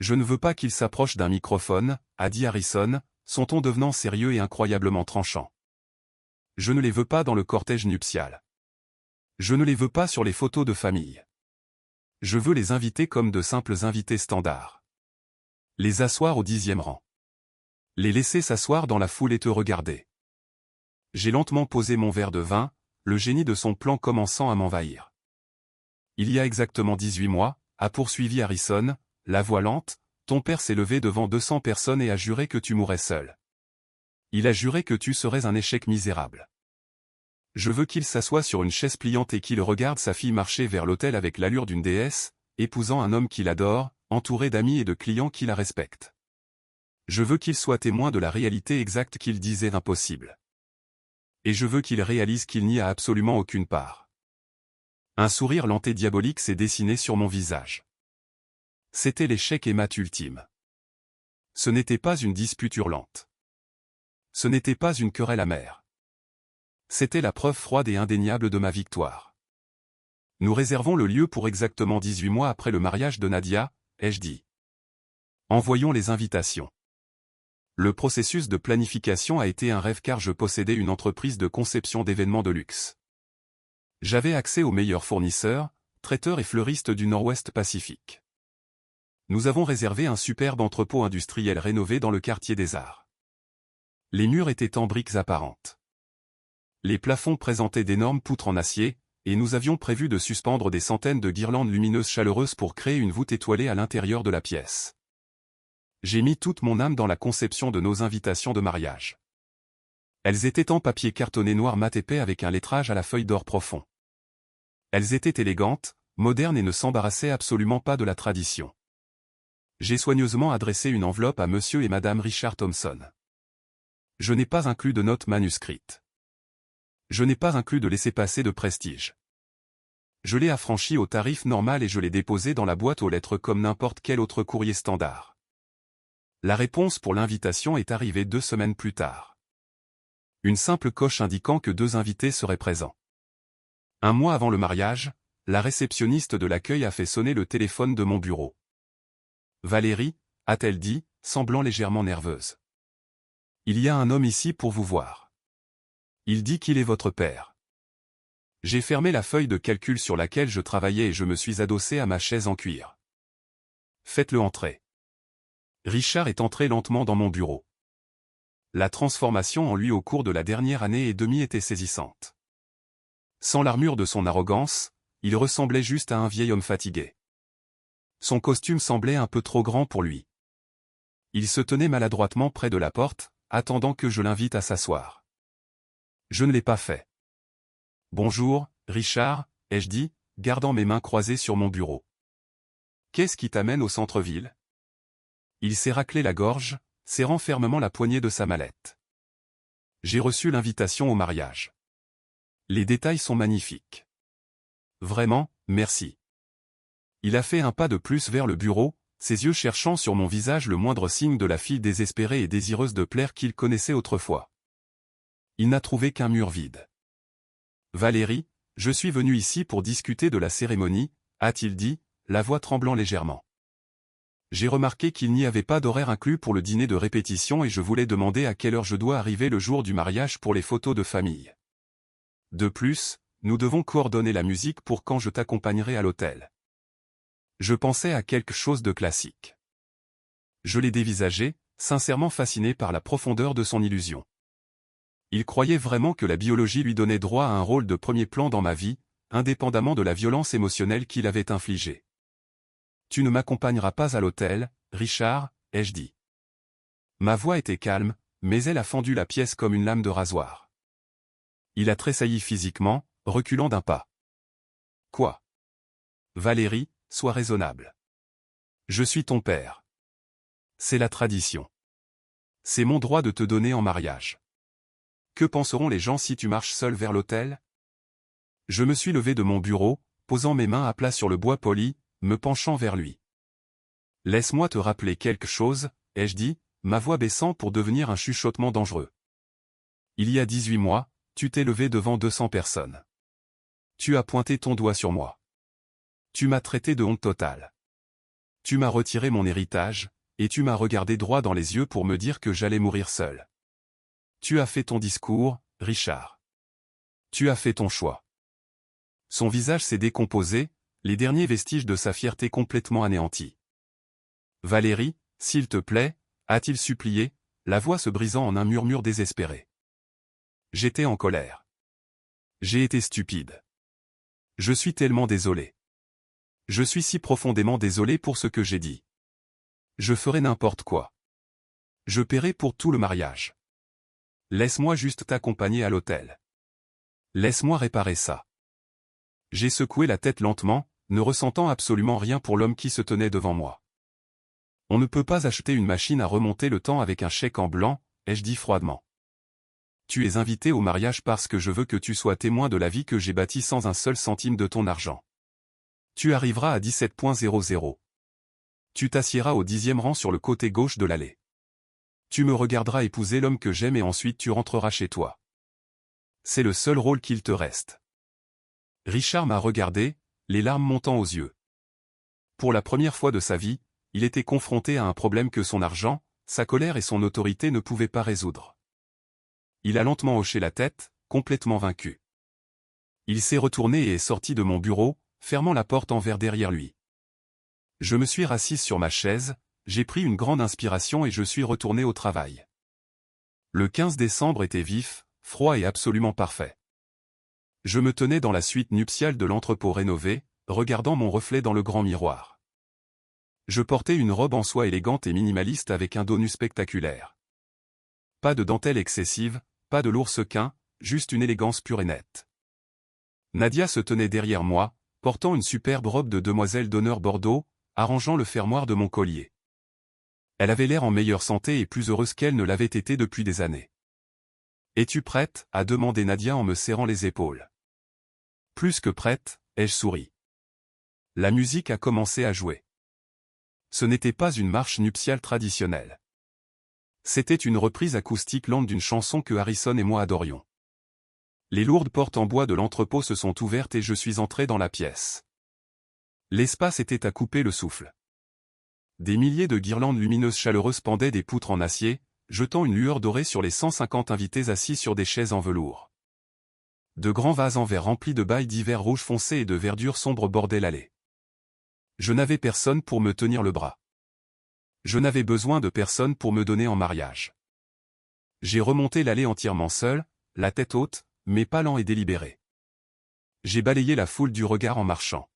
[SPEAKER 1] Je ne veux pas qu'il s'approche d'un microphone, a dit Harrison, son ton devenant sérieux et incroyablement tranchant. Je ne les veux pas dans le cortège nuptial. Je ne les veux pas sur les photos de famille. Je veux les inviter comme de simples invités standards. Les asseoir au 10e rang. Les laisser s'asseoir dans la foule et te regarder. J'ai lentement posé mon verre de vin, le génie de son plan commençant à m'envahir. Il y a exactement 18 mois, a poursuivi Harrison, la voix lente, ton père s'est levé devant 200 personnes et a juré que tu mourrais seul. Il a juré que tu serais un échec misérable. Je veux qu'il s'assoie sur une chaise pliante et qu'il regarde sa fille marcher vers l'autel avec l'allure d'une déesse, épousant un homme qu'il adore, entouré d'amis et de clients qui la respectent. Je veux qu'il soit témoin de la réalité exacte qu'il disait impossible. Et je veux qu'il réalise qu'il n'y a absolument aucune part. Un sourire lent et diabolique s'est dessiné sur mon visage. C'était l'échec et mat ultime. Ce n'était pas une dispute hurlante. Ce n'était pas une querelle amère. C'était la preuve froide et indéniable de ma victoire. Nous réservons le lieu pour exactement 18 mois après le mariage de Nadia, ai-je dit. Envoyons les invitations. Le processus de planification a été un rêve car je possédais une entreprise de conception d'événements de luxe. J'avais accès aux meilleurs fournisseurs, traiteurs et fleuristes du Nord-Ouest Pacifique. Nous avons réservé un superbe entrepôt industriel rénové dans le quartier des Arts. Les murs étaient en briques apparentes. Les plafonds présentaient d'énormes poutres en acier, et nous avions prévu de suspendre des centaines de guirlandes lumineuses chaleureuses pour créer une voûte étoilée à l'intérieur de la pièce. J'ai mis toute mon âme dans la conception de nos invitations de mariage. Elles étaient en papier cartonné noir mat épais avec un lettrage à la feuille d'or profond. Elles étaient élégantes, modernes et ne s'embarrassaient absolument pas de la tradition. J'ai soigneusement adressé une enveloppe à Monsieur et Madame Richard Thompson. Je n'ai pas inclus de notes manuscrites. Je n'ai pas inclus de laissez-passer de prestige. Je l'ai affranchi au tarif normal et je l'ai déposé dans la boîte aux lettres comme n'importe quel autre courrier standard. La réponse pour l'invitation est arrivée 2 semaines plus tard. Une simple coche indiquant que 2 invités seraient présents. Un mois avant le mariage, la réceptionniste de l'accueil a fait sonner le téléphone de mon bureau. Valérie, a-t-elle dit, semblant légèrement nerveuse. Il y a un homme ici pour vous voir. Il dit qu'il est votre père. J'ai fermé la feuille de calcul sur laquelle je travaillais et je me suis adossé à ma chaise en cuir. Faites-le entrer. Richard est entré lentement dans mon bureau. La transformation en lui au cours de la dernière année et demie était saisissante. Sans l'armure de son arrogance, il ressemblait juste à un vieil homme fatigué. Son costume semblait un peu trop grand pour lui. Il se tenait maladroitement près de la porte, attendant que je l'invite à s'asseoir. Je ne l'ai pas fait. Bonjour, Richard, ai-je dit, gardant mes mains croisées sur mon bureau. Qu'est-ce qui t'amène au centre-ville? Il s'est raclé la gorge, serrant fermement la poignée de sa mallette. J'ai reçu l'invitation au mariage. Les détails sont magnifiques. Vraiment, merci. Il a fait un pas de plus vers le bureau, ses yeux cherchant sur mon visage le moindre signe de la fille désespérée et désireuse de plaire qu'il connaissait autrefois. Il n'a trouvé qu'un mur vide. Valérie, je suis venu ici pour discuter de la cérémonie, a-t-il dit, la voix tremblant légèrement. J'ai remarqué qu'il n'y avait pas d'horaire inclus pour le dîner de répétition et je voulais demander à quelle heure je dois arriver le jour du mariage pour les photos de famille. De plus, nous devons coordonner la musique pour quand je t'accompagnerai à l'hôtel. Je pensais à quelque chose de classique. Je l'ai dévisagé, sincèrement fasciné par la profondeur de son illusion. Il croyait vraiment que la biologie lui donnait droit à un rôle de premier plan dans ma vie, indépendamment de la violence émotionnelle qu'il avait infligée. Tu ne m'accompagneras pas à l'hôtel, Richard, ai-je dit. Ma voix était calme, mais elle a fendu la pièce comme une lame de rasoir. Il a tressailli physiquement, reculant d'un pas. Quoi? Valérie, sois raisonnable. Je suis ton père. C'est la tradition. C'est mon droit de te donner en mariage. Que penseront les gens si tu marches seul vers l'hôtel? Je me suis levé de mon bureau, posant mes mains à plat sur le bois poli, me penchant vers lui. Laisse-moi te rappeler quelque chose, ai-je dit, ma voix baissant pour devenir un chuchotement dangereux. Il y a 18 mois, tu t'es levé devant 200 personnes. Tu as pointé ton doigt sur moi. Tu m'as traité de honte totale. Tu m'as retiré mon héritage, et tu m'as regardé droit dans les yeux pour me dire que j'allais mourir seul. Tu as fait ton discours, Richard. Tu as fait ton choix. Son visage s'est décomposé, les derniers vestiges de sa fierté complètement anéantis. Valérie, s'il te plaît, a-t-il supplié, la voix se brisant en un murmure désespéré. J'étais en colère. J'ai été stupide. Je suis tellement désolé. Je suis si profondément désolé pour ce que j'ai dit. Je ferai n'importe quoi. Je paierai pour tout le mariage. Laisse-moi juste t'accompagner à l'hôtel. Laisse-moi réparer ça. J'ai secoué la tête lentement, ne ressentant absolument rien pour l'homme qui se tenait devant moi. On ne peut pas acheter une machine à remonter le temps avec un chèque en blanc, ai-je dit froidement. Tu es invité au mariage parce que je veux que tu sois témoin de la vie que j'ai bâtie sans un seul centime de ton argent. Tu arriveras à 17.00. Tu t'assiéras au 10e rang sur le côté gauche de l'allée. Tu me regarderas épouser l'homme que j'aime et ensuite tu rentreras chez toi. C'est le seul rôle qu'il te reste. Richard m'a regardé, les larmes montant aux yeux. Pour la première fois de sa vie, il était confronté à un problème que son argent, sa colère et son autorité ne pouvaient pas résoudre. Il a lentement hoché la tête, complètement vaincu. Il s'est retourné et est sorti de mon bureau, fermant la porte en verre derrière lui. Je me suis rassise sur ma chaise, j'ai pris une grande inspiration et je suis retourné au travail. Le 15 décembre était vif, froid et absolument parfait. Je me tenais dans la suite nuptiale de l'entrepôt rénové, regardant mon reflet dans le grand miroir. Je portais une robe en soie élégante et minimaliste avec un dos nu spectaculaire. Pas de dentelle excessive, pas de lourd sequin, juste une élégance pure et nette. Nadia se tenait derrière moi, portant une superbe robe de demoiselle d'honneur bordeaux, arrangeant le fermoir de mon collier. Elle avait l'air en meilleure santé et plus heureuse qu'elle ne l'avait été depuis des années. « Es-tu prête » a demandé Nadia en me serrant les épaules. Plus que prête, ai-je souri. La musique a commencé à jouer. Ce n'était pas une marche nuptiale traditionnelle. C'était une reprise acoustique lente d'une chanson que Harrison et moi adorions. Les lourdes portes en bois de l'entrepôt se sont ouvertes et je suis entré dans la pièce. L'espace était à couper le souffle. Des milliers de guirlandes lumineuses chaleureuses pendaient des poutres en acier, jetant une lueur dorée sur les 150 invités assis sur des chaises en velours. De grands vases en verre remplis de bails d'hiver rouge foncé et de verdure sombre bordaient l'allée. Je n'avais personne pour me tenir le bras. Je n'avais besoin de personne pour me donner en mariage. J'ai remonté l'allée entièrement seul, la tête haute, mais pas lent et délibéré. J'ai balayé la foule du regard en marchant.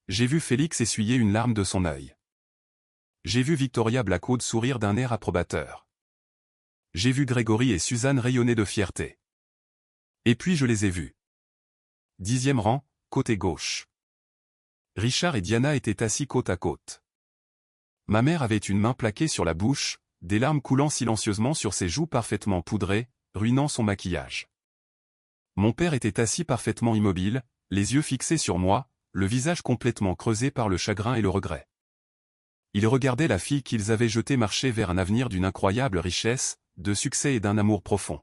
[SPEAKER 1] J'ai vu Félix essuyer une larme de son œil. J'ai vu Victoria Blackwood sourire d'un air approbateur. J'ai vu Grégory et Suzanne rayonner de fierté. Et puis je les ai vus. 10e rang, côté gauche. Richard et Diana étaient assis côte à côte. Ma mère avait une main plaquée sur la bouche, des larmes coulant silencieusement sur ses joues parfaitement poudrées, ruinant son maquillage. Mon père était assis parfaitement immobile, les yeux fixés sur moi, le visage complètement creusé par le chagrin et le regret. Ils regardaient la fille qu'ils avaient jetée marcher vers un avenir d'une incroyable richesse, de succès et d'un amour profond.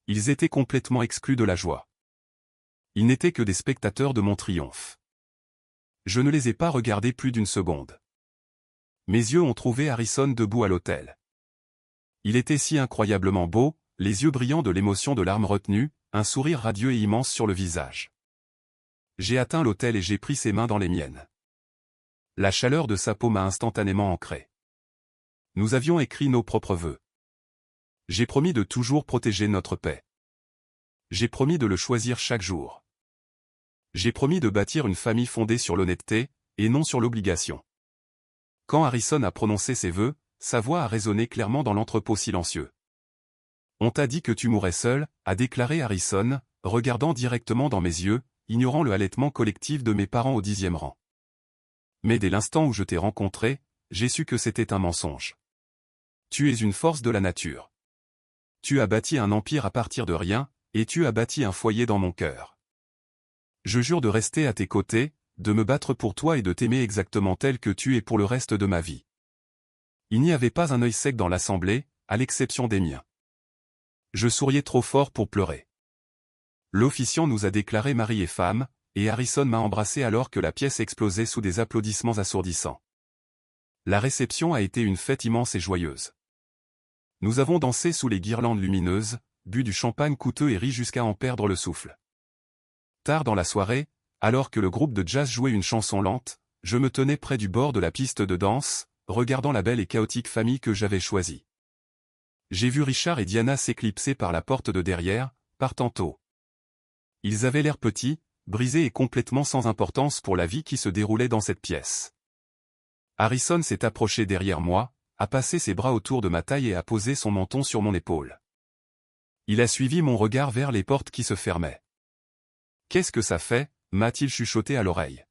[SPEAKER 1] Ils étaient complètement exclus de la joie. Ils n'étaient que des spectateurs de mon triomphe. Je ne les ai pas regardés plus d'une seconde. Mes yeux ont trouvé Harrison debout à l'autel. Il était si incroyablement beau, les yeux brillants de l'émotion de larmes retenues, un sourire radieux et immense sur le visage. J'ai atteint l'autel et j'ai pris ses mains dans les miennes. La chaleur de sa peau m'a instantanément ancré. Nous avions écrit nos propres vœux. J'ai promis de toujours protéger notre paix. J'ai promis de le choisir chaque jour. J'ai promis de bâtir une famille fondée sur l'honnêteté, et non sur l'obligation. Quand Harrison a prononcé ses vœux, sa voix a résonné clairement dans l'entrepôt silencieux. On t'a dit que tu mourrais seul, a déclaré Harrison, regardant directement dans mes yeux, ignorant le halètement collectif de mes parents au 10e rang. Mais dès l'instant où je t'ai rencontré, j'ai su que c'était un mensonge. Tu es une force de la nature. Tu as bâti un empire à partir de rien, et tu as bâti un foyer dans mon cœur. Je jure de rester à tes côtés, de me battre pour toi et de t'aimer exactement tel que tu es pour le reste de ma vie. Il n'y avait pas un œil sec dans l'assemblée, à l'exception des miens. Je souriais trop fort pour pleurer. L'officiant nous a déclarés mari et femme, et Harrison m'a embrassé alors que la pièce explosait sous des applaudissements assourdissants. La réception a été une fête immense et joyeuse. Nous avons dansé sous les guirlandes lumineuses, bu du champagne coûteux et ri jusqu'à en perdre le souffle. Tard dans la soirée, alors que le groupe de jazz jouait une chanson lente, je me tenais près du bord de la piste de danse, regardant la belle et chaotique famille que j'avais choisie. J'ai vu Richard et Diana s'éclipser par la porte de derrière, partant tôt. Ils avaient l'air petits, brisés et complètement sans importance pour la vie qui se déroulait dans cette pièce. Harrison s'est approché derrière moi, a passé ses bras autour de ma taille et a posé son menton sur mon épaule. Il a suivi mon regard vers les portes qui se fermaient. « Qu'est-ce que ça fait » m'a-t-il chuchoté à l'oreille.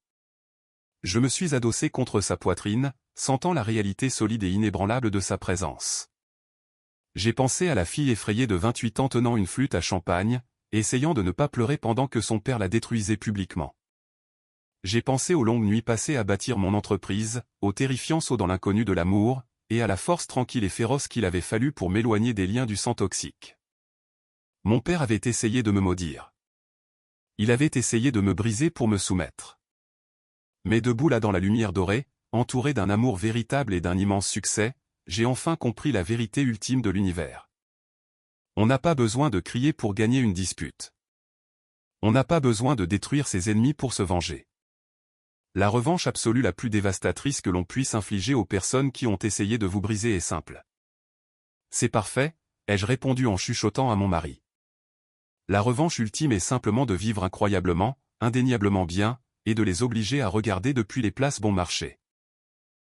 [SPEAKER 1] Je me suis adossé contre sa poitrine, sentant la réalité solide et inébranlable de sa présence. J'ai pensé à la fille effrayée de 28 ans tenant une flûte à champagne, essayant de ne pas pleurer pendant que son père la détruisait publiquement. J'ai pensé aux longues nuits passées à bâtir mon entreprise, aux terrifiants sauts dans l'inconnu de l'amour, et à la force tranquille et féroce qu'il avait fallu pour m'éloigner des liens du sang toxique. Mon père avait essayé de me maudire. Il avait essayé de me briser pour me soumettre. Mais debout là dans la lumière dorée, entouré d'un amour véritable et d'un immense succès, j'ai enfin compris la vérité ultime de l'univers. On n'a pas besoin de crier pour gagner une dispute. On n'a pas besoin de détruire ses ennemis pour se venger. La revanche absolue la plus dévastatrice que l'on puisse infliger aux personnes qui ont essayé de vous briser est simple. C'est parfait, ai-je répondu en chuchotant à mon mari. La revanche ultime est simplement de vivre incroyablement, indéniablement bien, et de les obliger à regarder depuis les places bon marché.